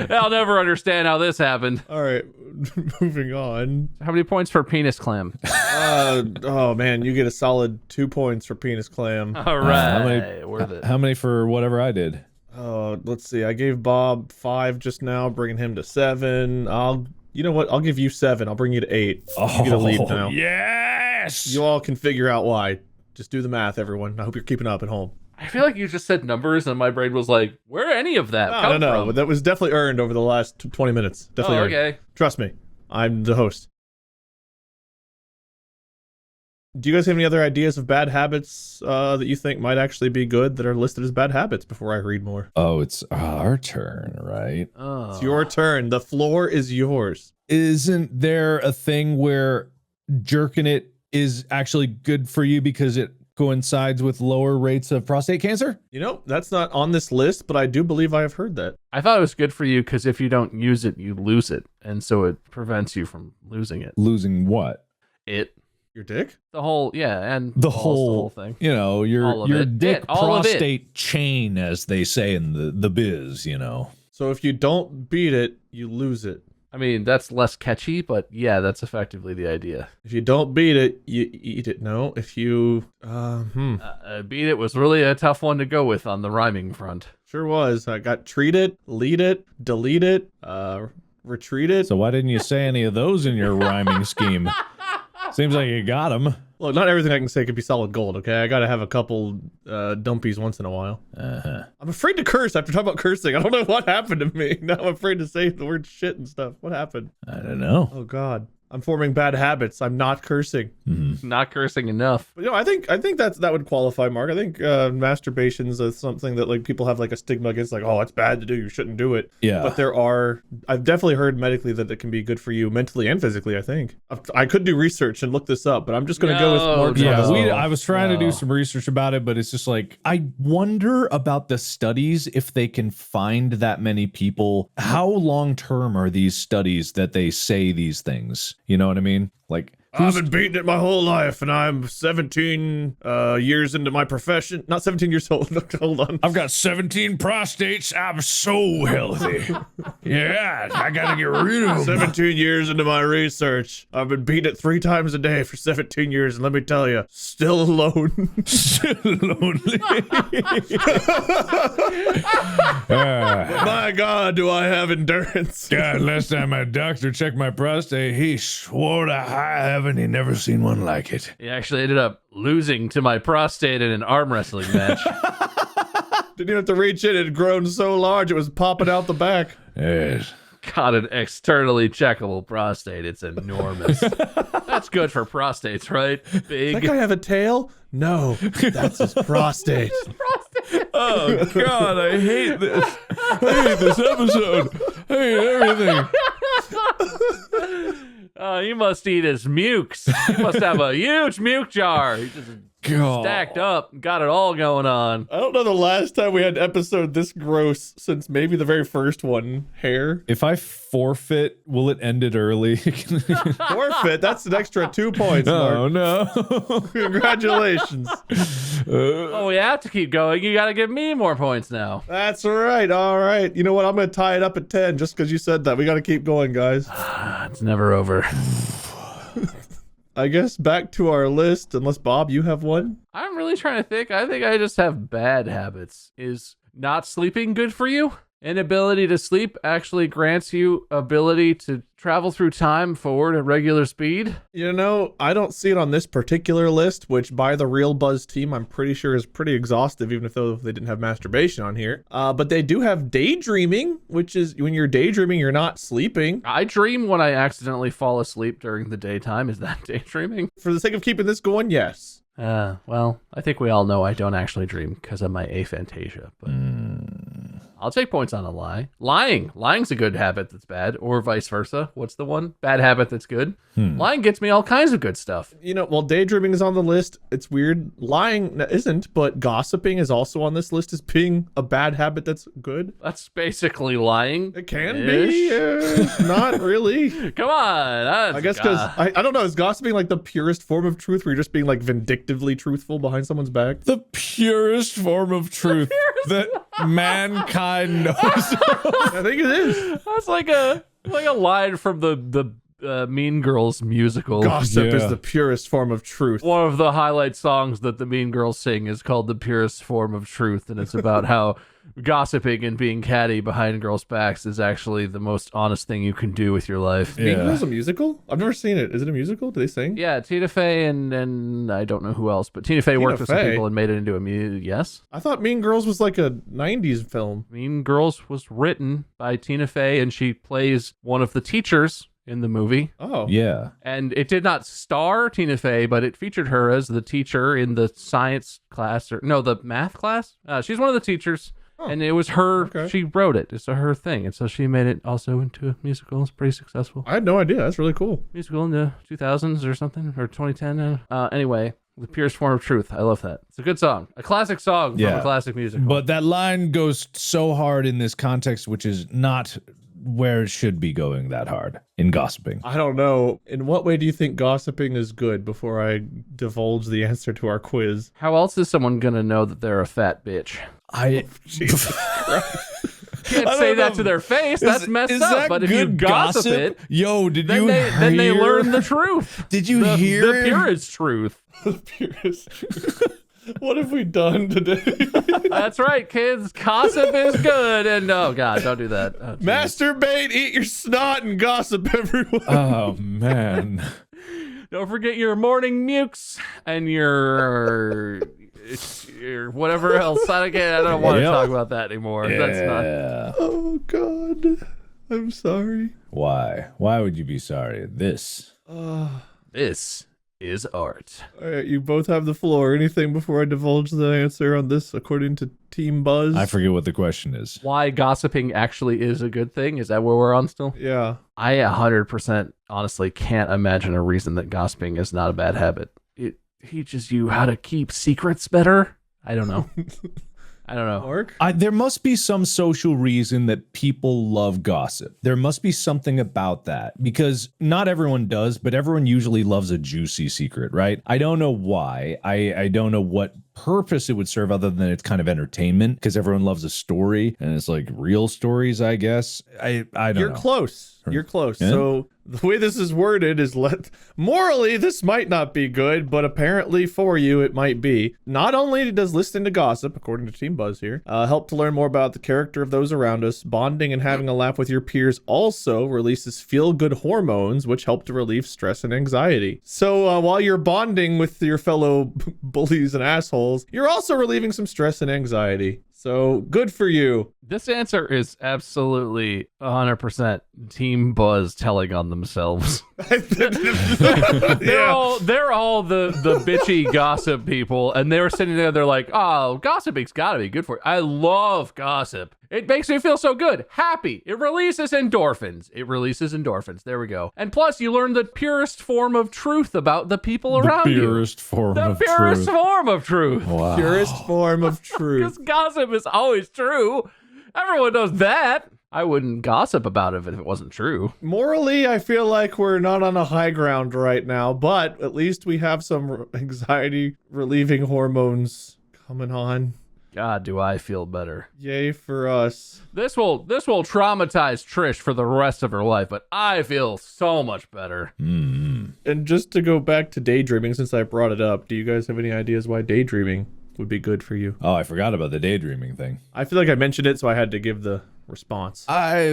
Speaker 4: I'll never understand how this happened.
Speaker 2: All right, moving on.
Speaker 4: How many points for penis clam?
Speaker 2: Oh man, you get a solid 2 points for penis clam.
Speaker 4: All right, worth it.
Speaker 3: How many for whatever I did?
Speaker 2: Let's see. I gave Bob 5 just now, bringing him to 7. You know what? I'll give you 7. I'll bring you to 8. You get a lead now.
Speaker 3: Yes!
Speaker 2: You all can figure out why. Just do the math, everyone. I hope you're keeping up at home.
Speaker 4: I feel like you just said numbers, and my brain was like, "Where any of that come
Speaker 2: No.
Speaker 4: from?"
Speaker 2: That was definitely earned over the last 20 minutes. Definitely earned.
Speaker 4: Okay.
Speaker 2: Trust me. I'm the host. Do you guys have any other ideas of bad habits that you think might actually be good that are listed as bad habits before I read more?
Speaker 3: Oh, it's our turn, right?
Speaker 4: Oh.
Speaker 2: It's your turn. The floor is yours.
Speaker 3: Isn't there a thing where jerking it is actually good for you because it coincides with lower rates of prostate cancer?
Speaker 2: You know, that's not on this list, but I do believe I have heard that.
Speaker 4: I thought it was good for you because if you don't use it, you lose it, and so it prevents you from losing it.
Speaker 3: Losing what?
Speaker 2: Your dick?
Speaker 4: The whole, yeah, and
Speaker 3: The
Speaker 4: balls,
Speaker 3: whole
Speaker 4: thing.
Speaker 3: You know,
Speaker 4: All
Speaker 3: your
Speaker 4: of it.
Speaker 3: dick
Speaker 4: All of it.
Speaker 3: prostate chain, as they say in the biz, you know.
Speaker 2: So if you don't beat it, you lose it.
Speaker 4: I mean, that's less catchy, but yeah, that's effectively the idea.
Speaker 2: If you don't beat it, you eat it. No, if you...
Speaker 4: Beat it was really a tough one to go with on the rhyming front.
Speaker 2: Sure was. I got treat it, lead it, delete it, retreat it.
Speaker 3: So why didn't you say any of those in your rhyming scheme? Seems like you got them.
Speaker 2: Look, not everything I can say could be solid gold, okay? I gotta have a couple dumpies once in a while. I'm afraid to curse after talking about cursing. I don't know what happened to me. Now I'm afraid to say the word shit and stuff. What happened?
Speaker 3: I don't know.
Speaker 2: Oh, God. I'm forming bad habits. I'm not cursing.
Speaker 4: Not cursing enough.
Speaker 2: But, you know, I think that would qualify, Mark. I think masturbation is something that like people have like a stigma against, like, oh, it's bad to do. You shouldn't do it.
Speaker 3: Yeah.
Speaker 2: But I've definitely heard medically that it can be good for you mentally and physically, I think. I could do research and look this up, but I'm just going to go with Mark's.
Speaker 3: Yeah, I was trying to do some research about it, but it's just like, I wonder about the studies, if they can find that many people. How long-term are these studies that they say these things? You know what I mean? Like,
Speaker 2: I've been beating it my whole life, and I'm 17 years into my profession. Not 17 years old. Hold on.
Speaker 3: I've got 17 prostates. I'm so healthy. Yeah, I gotta get rid of them.
Speaker 2: 17 years into my research. I've been beating it 3 times a day for 17 years, and let me tell you, still alone.
Speaker 3: Still lonely.
Speaker 2: My God, do I have endurance.
Speaker 3: God, last time my doctor checked my prostate, he swore to high heaven and he never seen one like it.
Speaker 4: He actually ended up losing to my prostate in an arm wrestling match.
Speaker 2: Didn't even have to reach in. It had grown so large it was popping out the back.
Speaker 3: Yes.
Speaker 4: Got an externally checkable prostate. It's enormous. That's good for prostates, right? Big.
Speaker 2: That guy have a tail? No, that's his prostate.
Speaker 3: Oh, God, I hate this. I hate this episode. I hate everything.
Speaker 4: He must eat his mukes. He must have a huge muke jar. He just stacked up, got it all going on.
Speaker 2: I don't know the last time we had an episode this gross since maybe the very first one. Hair.
Speaker 3: If I forfeit, will it end it early?
Speaker 2: Forfeit? That's an extra 2 points,
Speaker 3: Oh,
Speaker 2: Mark.
Speaker 3: no.
Speaker 2: Congratulations.
Speaker 4: Oh, we have to keep going. You got to give me more points now.
Speaker 2: That's right. All right. You know what? I'm going to tie it up at 10 just because you said that. We got to keep going, guys.
Speaker 4: It's never over.
Speaker 2: I guess back to our list, unless, Bob, you have one?
Speaker 4: I'm really trying to think. I think I just have bad habits. Is not sleeping good for you? Inability to sleep actually grants you ability to travel through time forward at regular speed.
Speaker 2: You know, I don't see it on this particular list, which by the Real Buzz team, I'm pretty sure is pretty exhaustive, even if they didn't have masturbation on here. But they do have daydreaming, which is when you're daydreaming, you're not sleeping.
Speaker 4: I dream when I accidentally fall asleep during the daytime. Is that daydreaming?
Speaker 2: For the sake of keeping this going, yes.
Speaker 4: Well, I think we all know I don't actually dream because of my aphantasia, but I'll take points on a lie. Lying's a good habit that's bad, or vice versa. What's the one bad habit that's good? Lying gets me all kinds of good stuff.
Speaker 2: You know, well, daydreaming is on the list. It's weird. Lying isn't, but gossiping is also on this list as being a bad habit that's good.
Speaker 4: That's basically lying.
Speaker 2: It can be. Not really.
Speaker 4: Come on.
Speaker 2: I guess because, I don't know, is gossiping like the purest form of truth where you're just being like vindictively truthful behind someone's back?
Speaker 3: The purest form of truth that mankind knows.
Speaker 2: I think it is.
Speaker 4: That's like a line from the Mean Girls musical.
Speaker 2: Gossip is the purest form of truth.
Speaker 4: One of the highlight songs that the Mean Girls sing is called "The Purest Form of Truth," and it's about how gossiping and being catty behind girls' backs is actually the most honest thing you can do with your life.
Speaker 2: Mean Girls a musical? I've never seen it. Is it a musical? Do they sing?
Speaker 4: Yeah, Tina Fey and I don't know who else, but Tina Fey worked with some people and made it into a musical. Yes?
Speaker 2: I thought Mean Girls was like a 90s film.
Speaker 4: Mean Girls was written by Tina Fey, and she plays one of the teachers in the movie.
Speaker 2: Oh.
Speaker 3: Yeah.
Speaker 4: And it did not star Tina Fey, but it featured her as the teacher in the science class, the math class. She's one of the teachers. Oh, and it was her, okay. She wrote it. It's her thing. And so she made it also into a musical. It's pretty successful.
Speaker 2: I had no idea. That's really cool.
Speaker 4: Musical in the 2000s or something, or 2010. Anyway, The Purest Form of Truth. I love that. It's a good song. A classic song from a classic musical.
Speaker 3: But that line goes so hard in this context, which is not where it should be going that hard in gossiping.
Speaker 2: I don't know. In what way do you think gossiping is good before I divulge the answer to our quiz?
Speaker 4: How else is someone going to know that they're a fat bitch?
Speaker 2: Jesus Christ.
Speaker 4: Can't say that to their face. That's messed up. But if you gossip it, then they learn the truth.
Speaker 3: Did you hear
Speaker 4: the purest truth?
Speaker 2: The purest truth. What have we done today?
Speaker 4: That's right, kids. Gossip is good. And oh God, don't do that. Oh,
Speaker 2: masturbate, eat your snot, and gossip everyone.
Speaker 3: Oh man.
Speaker 4: Don't forget your morning mukes and your whatever else. I don't want to talk about that anymore.
Speaker 3: Yeah.
Speaker 4: That's not.
Speaker 2: Oh God, I'm sorry.
Speaker 3: Why? Why would you be sorry? This
Speaker 4: is art.
Speaker 2: All right, you both have the floor. Anything before I divulge the answer on this, according to Team Buzz?
Speaker 3: I forget what the question is.
Speaker 4: Why gossiping actually is a good thing? Is that where we're on still?
Speaker 2: Yeah.
Speaker 4: I 100% honestly can't imagine a reason that gossiping is not a bad habit. It teaches you how to keep secrets better. I don't know. I don't know.
Speaker 2: Mark?
Speaker 3: There must be some social reason that people love gossip. There must be something about that, because not everyone does, but everyone usually loves a juicy secret, right? I don't know why. I don't know what purpose it would serve other than it's kind of entertainment because everyone loves a story and it's like real stories, I guess. I don't know.
Speaker 2: You're close. You're close.
Speaker 3: Yeah?
Speaker 2: So the way this is worded is morally this might not be good, but apparently for you it might be. Not only does listening to gossip, according to Team Buzz here, help to learn more about the character of those around us, bonding and having a laugh with your peers also releases feel-good hormones, which help to relieve stress and anxiety. So while you're bonding with your fellow bullies and assholes, you're also relieving some stress and anxiety. So good for you.
Speaker 4: This answer is absolutely 100% Team Buzz telling on themselves. They're all the bitchy gossip people, and they were sitting there. They're like, "Oh, gossiping's gotta be good for you. I love gossip. It makes me feel so good, happy. It releases endorphins. There we go. And plus, you learn the purest form of truth about the people around you. The purest form of truth.
Speaker 3: Wow.
Speaker 2: Purest form of truth.
Speaker 4: Because gossip is always true. Everyone knows that. I wouldn't gossip about it if it wasn't true.
Speaker 2: Morally, I feel like we're not on a high ground right now, but at least we have some anxiety relieving hormones coming on.
Speaker 4: God, do I feel better.
Speaker 2: Yay for us.
Speaker 4: This will traumatize Trish for the rest of her life, but I feel so much better.
Speaker 3: Mm.
Speaker 2: And just to go back to daydreaming, since I brought it up, do you guys have any ideas why daydreaming would be good for you?
Speaker 3: Oh, I forgot about the daydreaming thing.
Speaker 2: I feel like I mentioned it, so I had to give the response.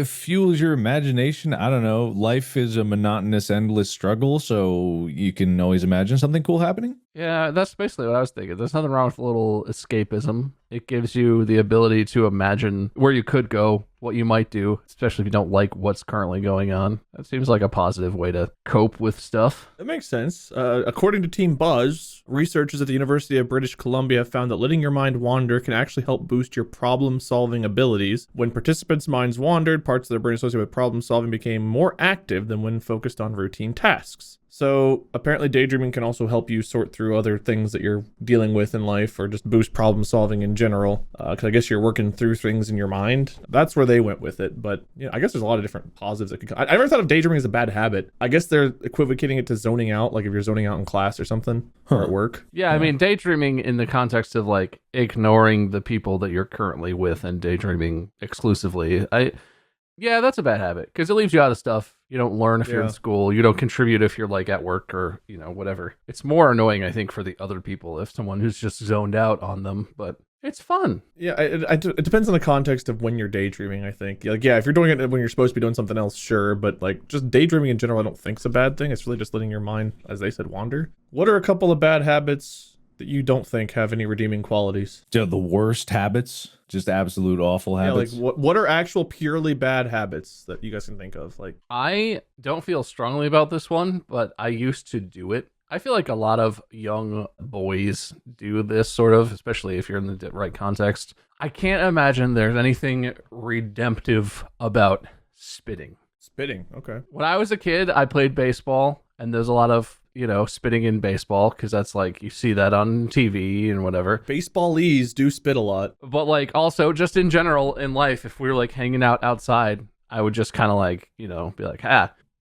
Speaker 3: Fuels your imagination. I don't know. Life is a monotonous, endless struggle, so you can always imagine something cool happening.
Speaker 4: Yeah, that's basically what I was thinking. There's nothing wrong with a little escapism. It gives you the ability to imagine where you could go, what you might do, especially if you don't like what's currently going on. That seems like a positive way to cope with stuff.
Speaker 2: That makes sense. According to Team Buzz, researchers at the University of British Columbia have found that letting your mind wander can actually help boost your problem-solving abilities. When participants' minds wandered, parts of their brain associated with problem-solving became more active than when focused on routine tasks. So apparently daydreaming can also help you sort through other things that you're dealing with in life or just boost problem solving in general. Because I guess you're working through things in your mind. That's where they went with it. But yeah, I guess there's a lot of different positives that could come. I never thought of daydreaming as a bad habit. I guess they're equivocating it to zoning out, like if you're zoning out in class or something or at work.
Speaker 4: Yeah, I mean, daydreaming in the context of like ignoring the people that you're currently with and daydreaming exclusively. Yeah, that's a bad habit because it leaves you out of stuff. You don't learn if you're in school. You don't contribute if you're like at work or, you know, whatever. It's more annoying, I think, for the other people if someone who's just zoned out on them, but it's fun.
Speaker 2: Yeah, it depends on the context of when you're daydreaming, I think. Like, yeah, if you're doing it when you're supposed to be doing something else, sure. But like just daydreaming in general, I don't think is a bad thing. It's really just letting your mind, as they said, wander. What are a couple of bad habits that you don't think have any redeeming qualities?
Speaker 3: The worst habits, just absolute awful habits.
Speaker 2: Yeah, like what are actual purely bad habits that you guys can think of? Like,
Speaker 4: I don't feel strongly about this one, but I used to do it. I feel like a lot of young boys do this sort of, especially if you're in the right context. I can't imagine there's anything redemptive about spitting.
Speaker 2: Spitting, okay.
Speaker 4: When I was a kid, I played baseball, and there's a lot of, you know, spitting in baseball because that's like you see that on TV and whatever.
Speaker 2: Baseballese do spit a lot.
Speaker 4: But like also just in general in life, if we were like hanging out outside, I would just kind of like, you know, be like,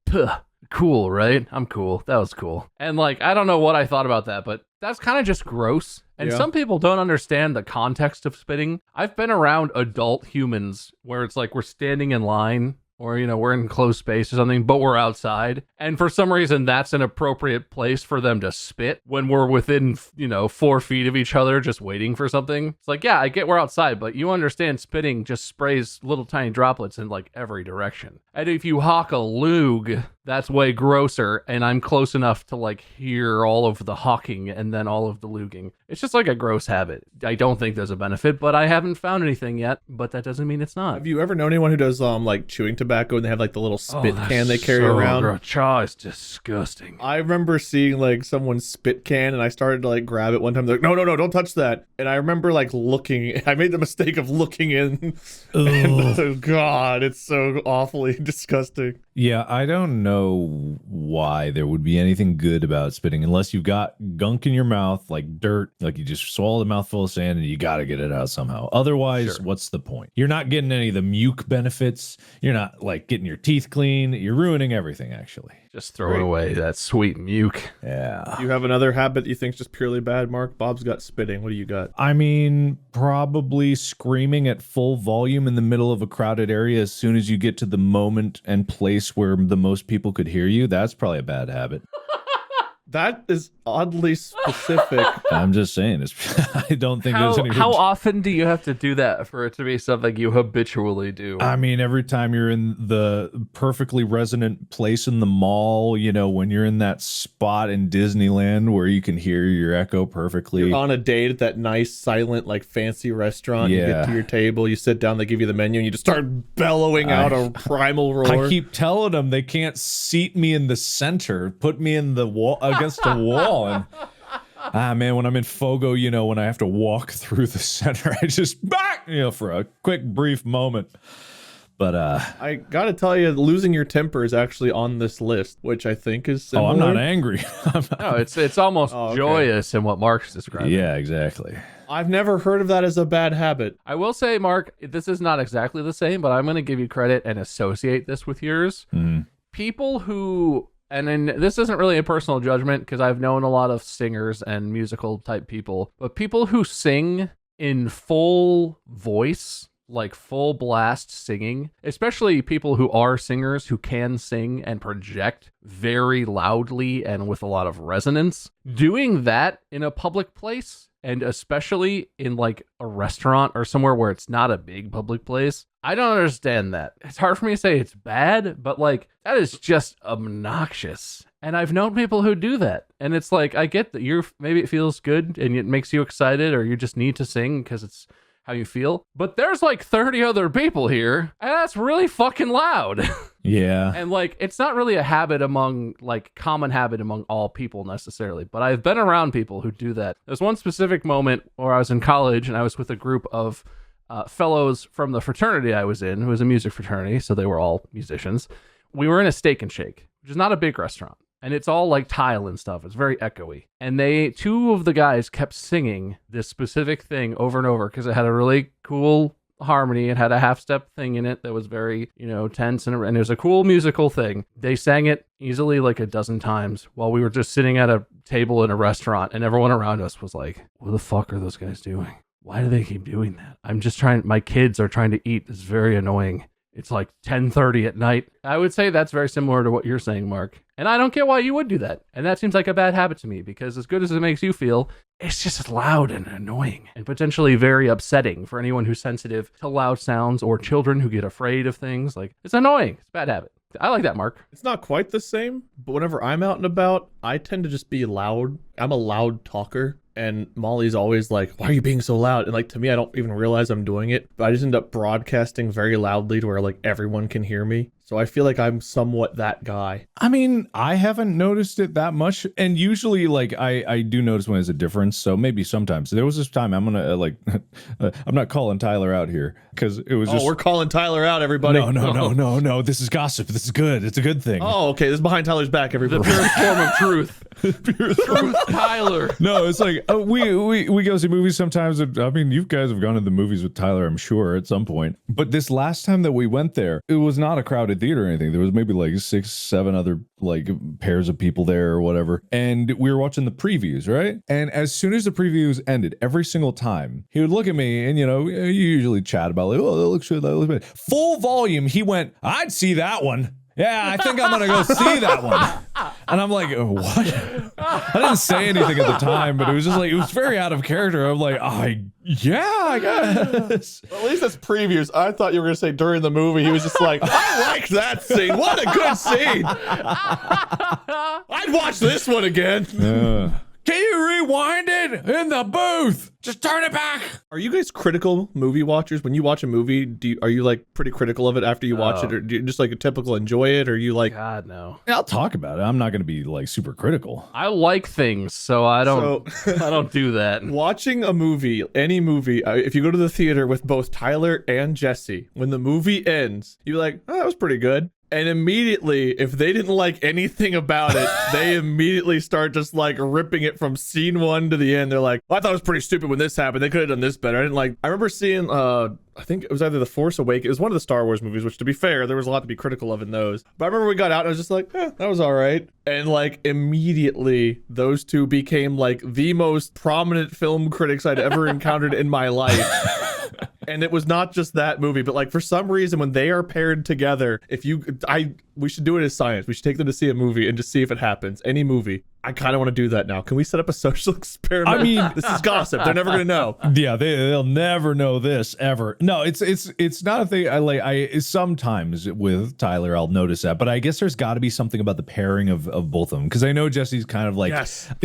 Speaker 4: puh, cool, right? I'm cool. That was cool. And like, I don't know what I thought about that, but that's kind of just gross. And some people don't understand the context of spitting. I've been around adult humans where it's like we're standing in line, or, you know, we're in closed space or something, but we're outside. And for some reason, that's an appropriate place for them to spit when we're within, you know, 4 feet of each other, just waiting for something. It's like, yeah, I get we're outside, but you understand spitting just sprays little tiny droplets in like every direction. And if you hawk a lug, that's way grosser. And I'm close enough to like hear all of the hawking and then all of the luging. It's just like a gross habit. I don't think there's a benefit, but I haven't found anything yet. But that doesn't mean it's not.
Speaker 2: Have you ever known anyone who does like chewing tobacco and they have like the little spit can they carry around?
Speaker 4: Chaw is disgusting.
Speaker 2: I remember seeing like someone's spit can and I started to like grab it one time. They're like, no, don't touch that. And I remember like looking. I made the mistake of looking in. And oh God, it's so awfully disgusting.
Speaker 3: Yeah, I don't know why there would be anything good about spitting unless you've got gunk in your mouth, like dirt, like you just swallowed a mouthful of sand and you got to get it out somehow. Otherwise, what's the point? You're not getting any of the muke benefits. You're not like getting your teeth clean. You're ruining everything, actually.
Speaker 4: Just throwing away that sweet muke.
Speaker 3: Yeah.
Speaker 2: Do you have another habit you think's just purely bad, Mark? Bob's got spitting. What do you got?
Speaker 3: I mean, probably screaming at full volume in the middle of a crowded area as soon as you get to the moment and place where the most people could hear you. That's probably a bad habit.
Speaker 2: That is oddly specific.
Speaker 3: I'm just saying. I don't think there's any...
Speaker 4: How often do you have to do that for it to be something you habitually do?
Speaker 3: I mean, every time you're in the perfectly resonant place in the mall, you know, when you're in that spot in Disneyland where you can hear your echo perfectly.
Speaker 2: You're on a date at that nice, silent, like fancy restaurant. You get to your table, you sit down, they give you the menu, and you just start bellowing out a primal roar.
Speaker 3: I keep telling them they can't seat me in the center, put me in the wall against the wall. And man, when I'm in Fogo, you know, when I have to walk through the center, I just back, you know, for a quick brief moment. But
Speaker 2: I gotta tell you, losing your temper is actually on this list, which I think is similar.
Speaker 3: Oh, I'm not angry.
Speaker 4: No, it's almost
Speaker 2: okay.
Speaker 4: joyous in what Mark's describing.
Speaker 3: Yeah, exactly.
Speaker 2: I've never heard of that as a bad habit.
Speaker 4: I will say, Mark, this is not exactly the same, but I'm going to give you credit and associate this with yours. People who, and then this isn't really a personal judgment because I've known a lot of singers and musical type people, but people who sing in full voice, like full blast singing, especially people who are singers who can sing and project very loudly and with a lot of resonance, doing that in a public place, and especially in like a restaurant or somewhere where it's not a big public place, I don't understand that. It's hard for me to say it's bad, but like that is just obnoxious. And I've known people who do that. And it's like, I get that maybe it feels good and it makes you excited, or you just need to sing because it's how you feel. But there's like 30 other people here, and that's really fucking loud.
Speaker 3: Yeah.
Speaker 4: And like, it's not really a habit common habit among all people necessarily, but I've been around people who do that. There's one specific moment where I was in college and I was with a group of fellows from the fraternity I was in, who was a music fraternity, so they were all musicians. We were in a Steak and Shake, which is not a big restaurant. And it's all like tile and stuff. It's very echoey. And two of the guys kept singing this specific thing over and over because it had a really cool harmony. It had a half-step thing in it that was very, tense, and it was a cool musical thing. They sang it easily like a dozen times while we were just sitting at a table in a restaurant, and everyone around us was like, what the fuck are those guys doing? Why do they keep doing that? My kids are trying to eat. It's very annoying. It's like 10:30 at night. I would say that's very similar to what you're saying, Mark. And I don't get why you would do that. And that seems like a bad habit to me, because as good as it makes you feel, it's just loud and annoying and potentially very upsetting for anyone who's sensitive to loud sounds, or children who get afraid of things. Like, it's annoying. It's a bad habit. I like that, Mark.
Speaker 2: It's not quite the same, but whenever I'm out and about, I tend to just be loud. I'm a loud talker. And Molly's always like, why are you being so loud? And like, to me, I don't even realize I'm doing it, but I just end up broadcasting very loudly to where like everyone can hear me. So I feel like I'm somewhat that guy.
Speaker 3: I mean, I haven't noticed it that much. And usually, like, I do notice when there's a difference. So maybe sometimes. There was this time, I'm going to, I'm not calling Tyler out here because it was just.
Speaker 2: Oh, we're calling Tyler out, everybody.
Speaker 3: No. This is gossip. This is good. It's a good thing.
Speaker 2: Oh, okay. This is behind Tyler's back, everybody.
Speaker 4: The purest form of truth. Truth, Tyler.
Speaker 3: No, it's like, we go see movies sometimes. I mean, you guys have gone to the movies with Tyler, I'm sure, at some point. But this last time that we went there, it was not a crowded theater or anything. There was maybe like 6, 7 other like pairs of people there or whatever. And we were watching the previews, right? And as soon as the previews ended, every single time, he would look at me and, you usually chat about like, oh, that looks good, that looks good. Full volume, he went, I'd see that one. Yeah, I think I'm going to go see that one. And I'm like, what? I didn't say anything at the time, but it was just like, it was very out of character. I'm like, I guess.
Speaker 2: Well, at least that's previews. I thought you were going to say during the movie, he was just like, I like that scene. What a good scene. I'd watch this one again.
Speaker 3: Can you rewind it in the booth? Just turn it back.
Speaker 2: Are you guys critical movie watchers? When you watch a movie, are you like pretty critical of it after you watch it, or do you just like a typical enjoy it, or you like?
Speaker 4: God, no.
Speaker 3: Yeah, I'll talk about it. I'm not going to be like super critical.
Speaker 4: I like things, so I don't. I don't do that.
Speaker 2: Watching a movie, any movie, if you go to the theater with both Tyler and Jesse, when the movie ends, you're like, oh, that was pretty good. And immediately, if they didn't like anything about it, they immediately start just like ripping it from scene one to the end. They're like, well, I thought it was pretty stupid when this happened. They could have done this better. I remember seeing, I think it was either The Force Awakens. It was one of the Star Wars movies, which to be fair, there was a lot to be critical of in those. But I remember we got out and I was just like, that was all right. And like immediately those two became like the most prominent film critics I'd ever encountered in my life. And it was not just that movie, but like for some reason when they are paired together, we should do it as science. We should take them to see a movie and just see if it happens. Any movie. I kind of want to do that now. Can we set up a social experiment?
Speaker 3: I mean,
Speaker 2: this is gossip. They're never going to know.
Speaker 3: Yeah, they'll never know this ever. No, it's not a thing. I sometimes with Tyler I'll notice that, but I guess there's got to be something about the pairing of both of them, because I know Jesse's kind of like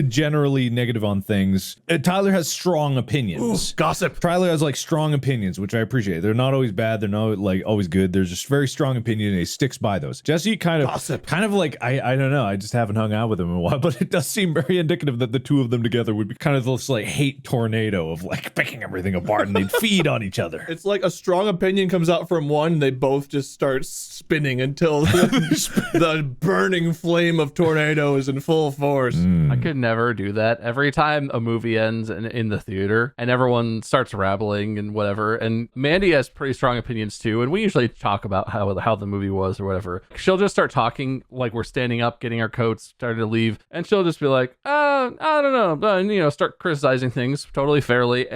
Speaker 3: generally negative on things. Tyler has strong opinions.
Speaker 2: Ooh, gossip.
Speaker 3: Tyler has like strong opinions, which I appreciate. They're not always bad. They're not like always good. They're just very strong opinion, and he sticks by those. Jesse kind of like I don't know. I just haven't hung out with him in a while, but it does seem very indicative that the two of them together would be kind of this like hate tornado of like picking everything apart, and they'd feed on each other.
Speaker 2: It's like a strong opinion comes out from one, and they both just start spinning until the burning flame of tornado is in full force.
Speaker 4: I could never do that. Every time a movie ends in the theater and everyone starts rabbling and whatever, and Mandy has pretty strong opinions too, and we usually talk about how the movie was or whatever. She'll just start talking like we're standing up, getting our coats, starting to leave, and she'll just be like, I don't know, and start criticizing things totally fairly.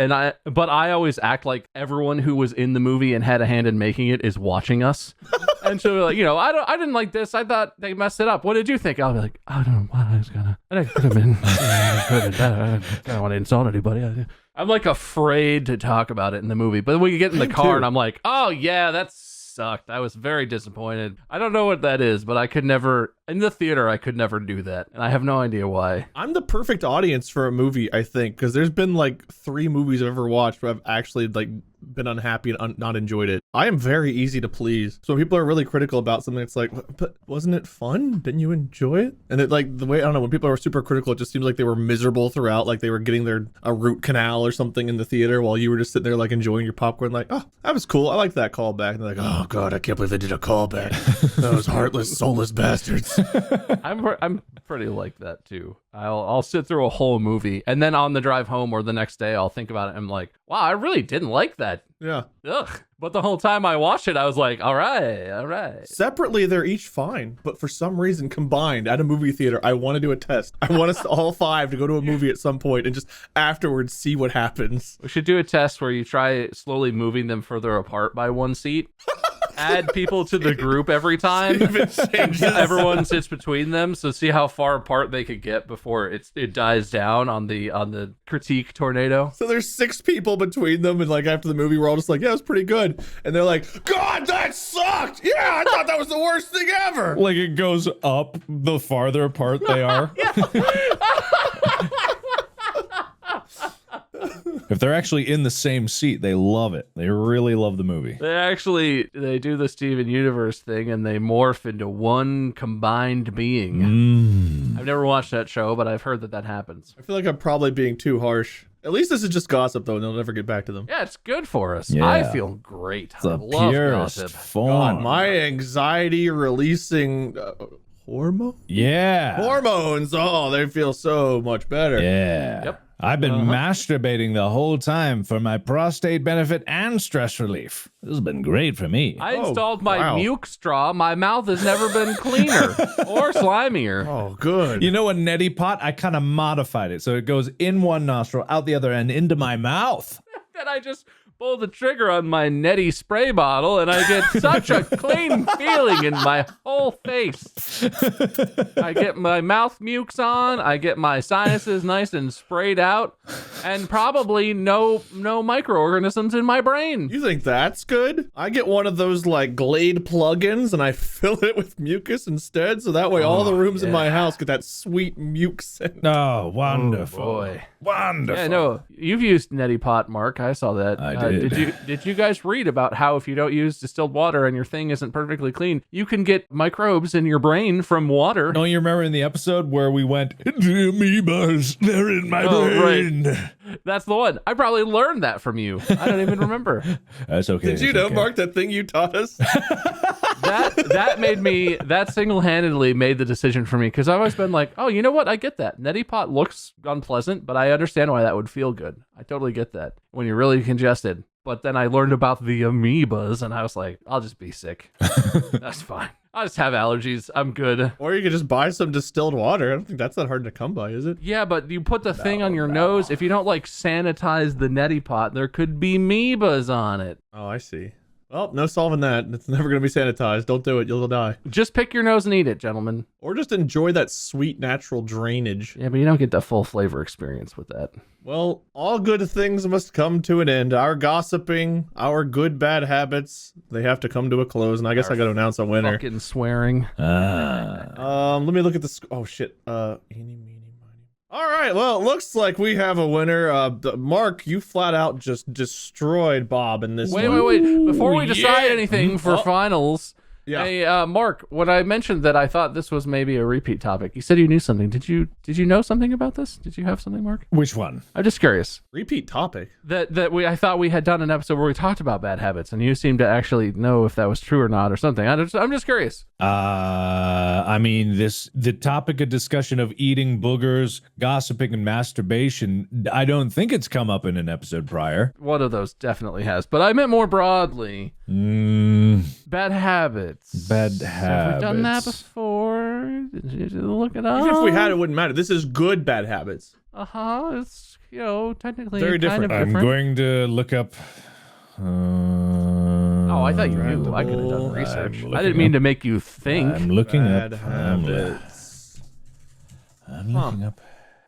Speaker 4: But I always act like everyone who was in the movie and had a hand in making it is watching us. And she'll be like, I didn't like this. I thought they messed it up. What did you think? I'll be like, I don't know what I was gonna. It could have been. I don't want to insult anybody. I'm like afraid to talk about it in the movie. But when you get in the car and I'm like, oh yeah, that's sucked. I was very disappointed. I don't know what that is, but I could never, in the theater, I could never do that. And I have no idea why.
Speaker 2: I'm the perfect audience for a movie, I think, because there's been like 3 movies I've ever watched where I've actually like been unhappy and not enjoyed it. I am very easy to please. So when people are really critical about something, it's like, but wasn't it fun? Didn't you enjoy it? And it like the way, I don't know, when people are super critical, it just seems like they were miserable throughout, like they were getting a root canal or something in the theater while you were just sitting there like enjoying your popcorn, like, oh, that was cool. I like that callback. And they're like, oh God, I can't believe they did a callback. Those heartless, soulless bastards.
Speaker 4: I'm pretty like that too. I'll sit through a whole movie, and then on the drive home or the next day, I'll think about it. And I'm like, wow, I really didn't like that.
Speaker 2: Yeah.
Speaker 4: Ugh. But the whole time I watched it, I was like, all right.
Speaker 2: Separately, they're each fine, but for some reason, combined at a movie theater, I want to do a test. I want us all 5 to go to a movie at some point and just afterwards see what happens.
Speaker 4: We should do a test where you try slowly moving them further apart by 1 seat. Add people to the group every time. Everyone sits between them, so see how far apart they could get before it dies down on the critique tornado.
Speaker 2: So there's 6 people between them, and like after the movie, we're all just like, yeah, it was pretty good. And they're like, God, that sucked. Yeah, I thought that was the worst thing ever.
Speaker 3: Like it goes up the farther apart they are. If they're actually in the same seat, they love it. They really love the movie.
Speaker 4: They do the Steven Universe thing, and they morph into one combined being. I've never watched that show, but I've heard that happens.
Speaker 2: I feel like I'm probably being too harsh. At least this is just gossip, though, and they'll never get back to them.
Speaker 4: Yeah, it's good for us.
Speaker 3: Yeah.
Speaker 4: I feel great.
Speaker 3: The
Speaker 4: I love
Speaker 3: purest
Speaker 4: gossip.
Speaker 3: form.
Speaker 2: God, my anxiety releasing hormone?
Speaker 3: Yeah.
Speaker 2: Hormones. Oh, they feel so much better.
Speaker 3: Yeah.
Speaker 4: Yep.
Speaker 3: I've been masturbating the whole time for my prostate benefit and stress relief. This has been great for me.
Speaker 4: I installed my Muke straw. My mouth has never been cleaner or slimier.
Speaker 2: Oh, good.
Speaker 3: You know a neti pot? I kind of modified it so it goes in one nostril, out the other, and into my mouth.
Speaker 4: Then I just pull the trigger on my neti spray bottle, and I get such a clean feeling in my whole face. I get my mouth mukes on, I get my sinuses nice and sprayed out, and probably no microorganisms in my brain.
Speaker 2: You think that's good? I get one of those like Glade plugins and I fill it with mucus instead, so that way all the rooms in my house get that sweet muke scent.
Speaker 3: Oh, wonderful.
Speaker 4: Oh, boy.
Speaker 3: Wonderful.
Speaker 4: Yeah, no, you've used neti pot, Mark. I saw that.
Speaker 3: I did.
Speaker 4: Did you guys read about how if you don't use distilled water and your thing isn't perfectly clean, you can get microbes in your brain from water?
Speaker 3: Don't you remember in the episode where we went, the amoebas, they're in my brain.
Speaker 4: Right. That's the one. I probably learned that from you. I don't even remember.
Speaker 3: That's okay.
Speaker 2: Did you
Speaker 3: it's
Speaker 2: know,
Speaker 3: okay.
Speaker 2: Mark, that thing you taught us?
Speaker 4: That single-handedly made the decision for me, because I've always been like, oh, you know what? I get that. Neti pot looks unpleasant, but I understand why that would feel good. I totally get that when you're really congested. But then I learned about the amoebas, and I was like, I'll just be sick. That's fine. I just have allergies. I'm good.
Speaker 2: Or you could just buy some distilled water. I don't think that's that hard to come by, is it?
Speaker 4: Yeah, but you put the thing on your nose. If you don't like sanitize the neti pot, there could be amoebas on it.
Speaker 2: Oh, I see. Well, no solving that. It's never going to be sanitized. Don't do it. You'll die.
Speaker 4: Just pick your nose and eat it, gentlemen.
Speaker 2: Or just enjoy that sweet natural drainage.
Speaker 4: Yeah, but you don't get the full flavor experience with that.
Speaker 2: Well, all good things must come to an end. Our gossiping, our good bad habits, they have to come to a close. And I guess I got to announce a winner.
Speaker 4: Fucking swearing.
Speaker 3: Ah.
Speaker 2: Let me look at this. Oh shit. Eeny, meeny, miny. All right. Well, it looks like we have a winner. Mark, you flat out just destroyed Bob in this.
Speaker 4: Wait.
Speaker 2: one.
Speaker 4: Before we
Speaker 2: yeah.
Speaker 4: decide anything for finals,
Speaker 2: Yeah.
Speaker 4: hey, Mark, when I mentioned that I thought this was maybe a repeat topic, you said you knew something. Did you know something about this? Did you have something, Mark?
Speaker 3: Which one?
Speaker 4: I'm just curious.
Speaker 2: Repeat topic.
Speaker 4: I thought we had done an episode where we talked about bad habits, and you seemed to actually know if that was true or not or something. I'm just curious.
Speaker 3: I mean, the topic of discussion of eating boogers, gossiping, and masturbation, I don't think it's come up in an episode prior.
Speaker 4: One of those definitely has, but I meant more broadly. Bad habits.
Speaker 3: Bad
Speaker 4: Have we done that
Speaker 3: habits.
Speaker 4: before? Did you look it up?
Speaker 2: Even if we had, it wouldn't matter. This is good bad habits.
Speaker 4: It's technically
Speaker 2: Very
Speaker 4: kind
Speaker 2: different.
Speaker 4: of
Speaker 3: I'm
Speaker 4: different.
Speaker 3: going to look up.
Speaker 4: Oh, I thought you knew. I could have done research.
Speaker 3: I'm
Speaker 4: I didn't mean to make you think.
Speaker 3: I'm looking
Speaker 2: Bad
Speaker 3: up.
Speaker 2: habits.
Speaker 3: I'm looking up.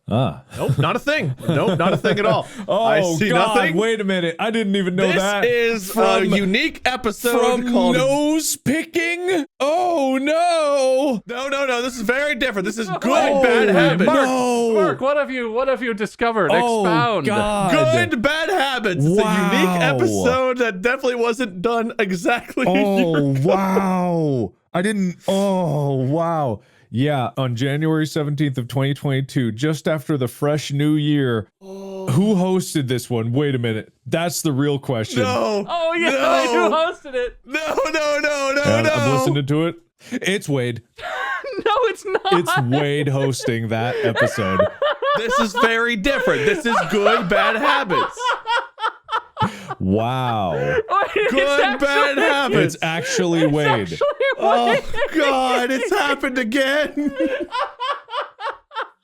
Speaker 3: Ah.
Speaker 2: Nope, not a thing. Nope, not a thing at all.
Speaker 3: Oh,
Speaker 2: I see
Speaker 3: God,
Speaker 2: nothing.
Speaker 3: wait a minute. I didn't even know
Speaker 2: This
Speaker 3: that.
Speaker 2: is
Speaker 3: From-
Speaker 2: a unique episode
Speaker 3: From
Speaker 2: called
Speaker 3: nose picking? Oh, no.
Speaker 2: No. This is very different. This is good
Speaker 3: Oh,
Speaker 2: bad habits.
Speaker 3: no.
Speaker 4: Mark, what have you discovered?
Speaker 3: Oh,
Speaker 4: Expound.
Speaker 3: God.
Speaker 2: Good bad habits. It's a unique
Speaker 3: Wow.
Speaker 2: episode that definitely wasn't done exactly.
Speaker 3: Oh, wow. I didn't. Oh, wow. Yeah, on January 17th of 2022, just after the fresh new year, who hosted this one? Wait a minute. That's the real question.
Speaker 2: No.
Speaker 4: Oh yeah,
Speaker 2: No.
Speaker 4: who hosted it?
Speaker 2: No.
Speaker 3: I'm listening to it. It's Wade.
Speaker 4: No, it's not.
Speaker 3: It's Wade hosting that episode.
Speaker 2: This is very different. This is good bad habits.
Speaker 3: Wow.
Speaker 2: Good bad habits.
Speaker 3: It's actually Wade.
Speaker 4: Actually,
Speaker 2: Oh God, it's happened again.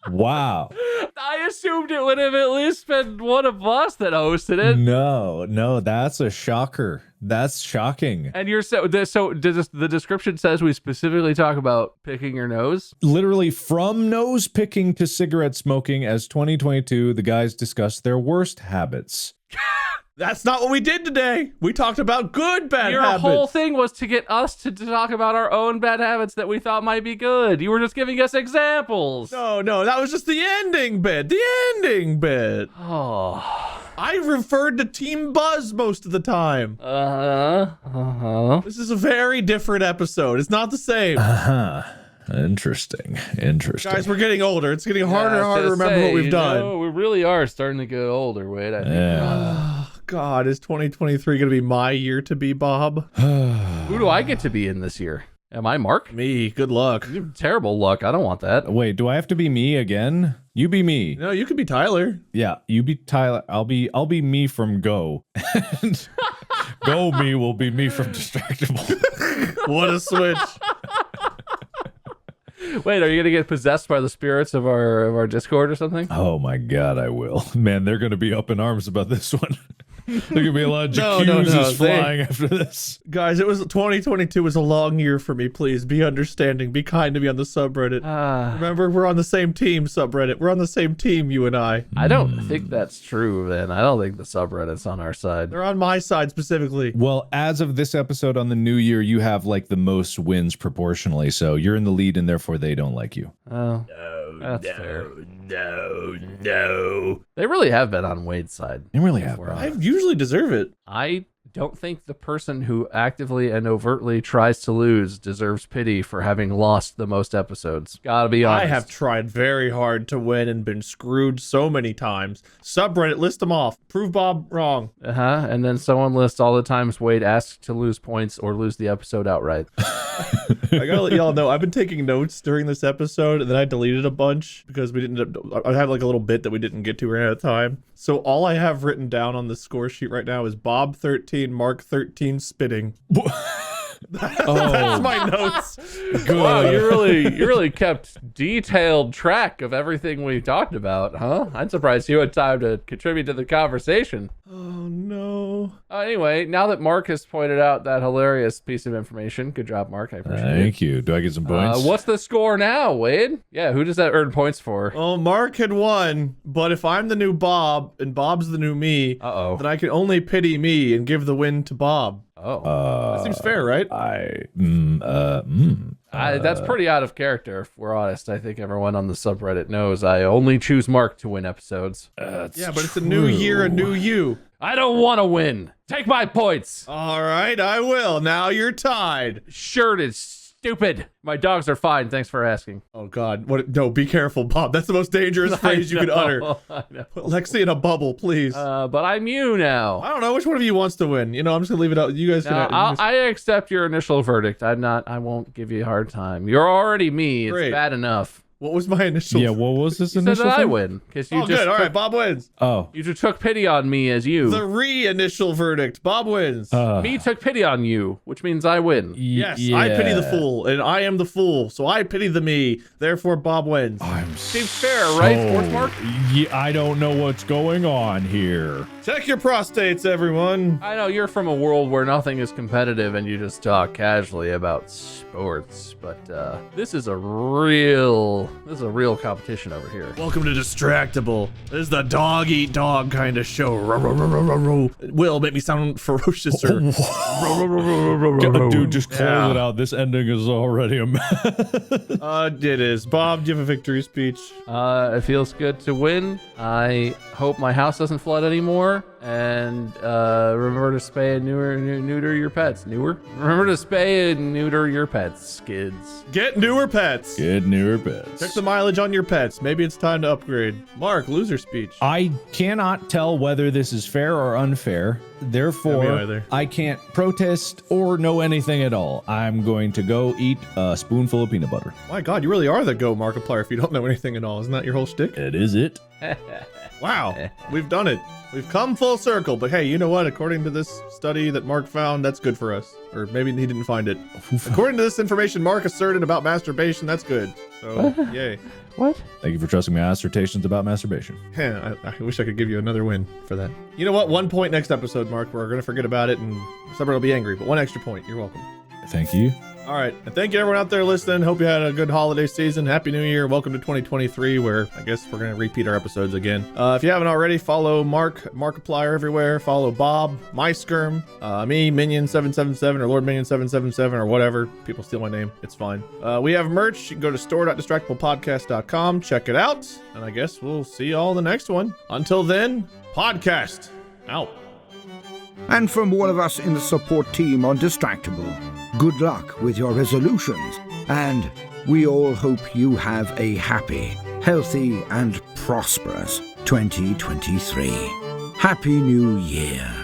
Speaker 3: Wow.
Speaker 4: I assumed it would have at least been one of us that hosted it.
Speaker 3: No, that's a shocker. That's shocking.
Speaker 4: And you're the description says we specifically talk about picking your nose.
Speaker 3: Literally from nose picking to cigarette smoking, as 2022, the guys discuss their worst habits.
Speaker 2: That's not what we did today. We talked about good bad
Speaker 4: Your
Speaker 2: habits.
Speaker 4: whole thing was to get us to talk about our own bad habits that we thought might be good. You were just giving us examples.
Speaker 2: No, that was just the ending bit. The ending bit.
Speaker 4: Oh.
Speaker 2: I referred to Team Buzz most of the time. This is a very different episode. It's not the same.
Speaker 3: Interesting.
Speaker 2: Guys, we're getting older. It's getting harder and harder to remember what we've done.
Speaker 4: We really are starting to get older, Wade. I think.
Speaker 3: Yeah.
Speaker 2: God, is 2023 going to be my year to be Bob?
Speaker 4: Who do I get to be in this year? Am I Mark?
Speaker 2: Me. Good luck.
Speaker 4: Terrible luck. I don't want that.
Speaker 3: Wait, do I have to be me again? You be me.
Speaker 2: No, you could be Tyler.
Speaker 3: Yeah, you be Tyler. I'll be me from Go. And Go me will be me from Distractible.
Speaker 2: What a switch.
Speaker 4: Wait, are you gonna get possessed by the spirits of our Discord or something?
Speaker 3: Oh my God, I will. Man, they're going to be up in arms about this one. There could be a lot of
Speaker 2: No,
Speaker 3: jacuzzis
Speaker 2: they-
Speaker 3: flying after this.
Speaker 2: Guys, 2022 was a long year for me. Please be understanding. Be kind to me on the subreddit. Remember, we're on the same team, subreddit. We're on the same team, you and I.
Speaker 4: I don't think that's true, man. I don't think the subreddit's on our side.
Speaker 2: They're on my side specifically.
Speaker 3: Well, as of this episode on the new year, you have like the most wins proportionally. So you're in the lead and therefore they don't like you.
Speaker 4: Oh, that's fair.
Speaker 2: No.
Speaker 4: They really have been on Wade's side.
Speaker 3: They really have.
Speaker 4: We're on
Speaker 2: I usually deserve it.
Speaker 4: I don't think the person who actively and overtly tries to lose deserves pity for having lost the most episodes. Gotta be honest.
Speaker 2: I have tried very hard to win and been screwed so many times. Subreddit, list them off. Prove Bob wrong.
Speaker 4: And then someone lists all the times Wade asked to lose points or lose the episode outright.
Speaker 2: I gotta let y'all know, I've been taking notes during this episode, and then I deleted a bunch because we didn't. I had like a little bit that we didn't get to ran out of time. So all I have written down on the score sheet right now is Bob 13, Mark 13 spitting. That's my notes.
Speaker 4: Good. Wow, you really kept detailed track of everything we talked about, huh? I'm surprised you had time to contribute to the conversation.
Speaker 2: Oh no.
Speaker 4: Anyway, now that Mark has pointed out that hilarious piece of information, good job, Mark. I appreciate it.
Speaker 3: Thank you. Do I get some points?
Speaker 4: What's the score now, Wade? Yeah, who does that earn points for?
Speaker 2: Oh, Mark had won, but if I'm the new Bob and Bob's the new me, then I can only pity me and give the win to Bob. That seems fair, right?
Speaker 4: That's pretty out of character, if we're honest. I think everyone on the subreddit knows I only choose Mark to win episodes.
Speaker 2: Yeah, but it's a new year, a new you.
Speaker 4: I don't want to win. Take my points.
Speaker 2: All right, I will. Now you're tied.
Speaker 4: Shirt is stupid. My dogs are fine. Thanks for asking.
Speaker 2: Oh, God. What? No, be careful, Bob. That's the most dangerous phrase you could utter.
Speaker 4: I know.
Speaker 2: Put Lexi in a bubble, please.
Speaker 4: But I'm you now.
Speaker 2: I don't know. Which one of you wants to win? You know, I'm just going to leave it out. You guys can...
Speaker 4: I accept your initial verdict. I won't give you a hard time. You're already me. It's
Speaker 2: Great.
Speaker 4: bad enough.
Speaker 2: What was my initial...
Speaker 3: Yeah, what was this
Speaker 4: You
Speaker 3: initial
Speaker 4: said that I
Speaker 3: thing?
Speaker 4: win. You
Speaker 2: Oh, good. All right, Bob wins.
Speaker 3: Oh.
Speaker 4: You just took pity on me as you.
Speaker 2: The re-initial verdict. Bob wins.
Speaker 4: Me took pity on you, which means I win.
Speaker 2: Yes, I pity the fool, and I am the fool, so I pity the me. Therefore, Bob wins.
Speaker 4: Seems fair, right, Sportsmark?
Speaker 3: Yeah, I don't know what's going on here.
Speaker 2: Check your prostates, everyone.
Speaker 4: I know you're from a world where nothing is competitive and you just talk casually about sports, but this is a real competition over here.
Speaker 2: Welcome to Distractible. This is the dog-eat-dog kind of show. Will make me sound ferocious. Or...
Speaker 3: Dude, just close it out. This ending is already a mess.
Speaker 2: It is. Bob, do you have a victory speech?
Speaker 4: It feels good to win. I hope my house doesn't flood anymore. And remember to spay and neuter your pets. Remember to spay and neuter your pets, kids.
Speaker 2: Get newer pets.
Speaker 3: Get newer pets.
Speaker 2: Check the mileage on your pets. Maybe it's time to upgrade. Mark, loser speech.
Speaker 3: I cannot tell whether this is fair or unfair. Therefore, I can't protest or know anything at all. I'm going to go eat a spoonful of peanut butter.
Speaker 2: My God, you really are the Go Markiplier if you don't know anything at all. Isn't that your whole shtick?
Speaker 3: It is it.
Speaker 2: Wow, we've done it. We've come full circle. But hey, you know what? According to this study that Mark found, that's good for us. Or maybe he didn't find it. According to this information Mark asserted about masturbation, that's good. So, yay.
Speaker 4: What?
Speaker 3: Thank you for trusting my assertions about masturbation.
Speaker 2: I wish I could give you another win for that. You know what? 1 point next episode, Mark. We're going to forget about it and somebody will be angry. But 1 extra point. You're welcome.
Speaker 3: Thank you.
Speaker 2: All right. And thank you everyone out there listening. Hope you had a good holiday season. Happy New Year. Welcome to 2023, where I guess we're going to repeat our episodes again. If you haven't already, follow Markiplier everywhere. Follow Bob, MySkirm, me, Minion777, or Lord Minion777, or whatever. People steal my name. It's fine. We have merch. You can go to store.distractablepodcast.com. Check it out. And I guess we'll see you all in the next one. Until then, podcast out.
Speaker 1: And from all of us in the support team on Distractable, good luck with your resolutions, and we all hope you have a happy, healthy, and prosperous 2023. Happy New Year.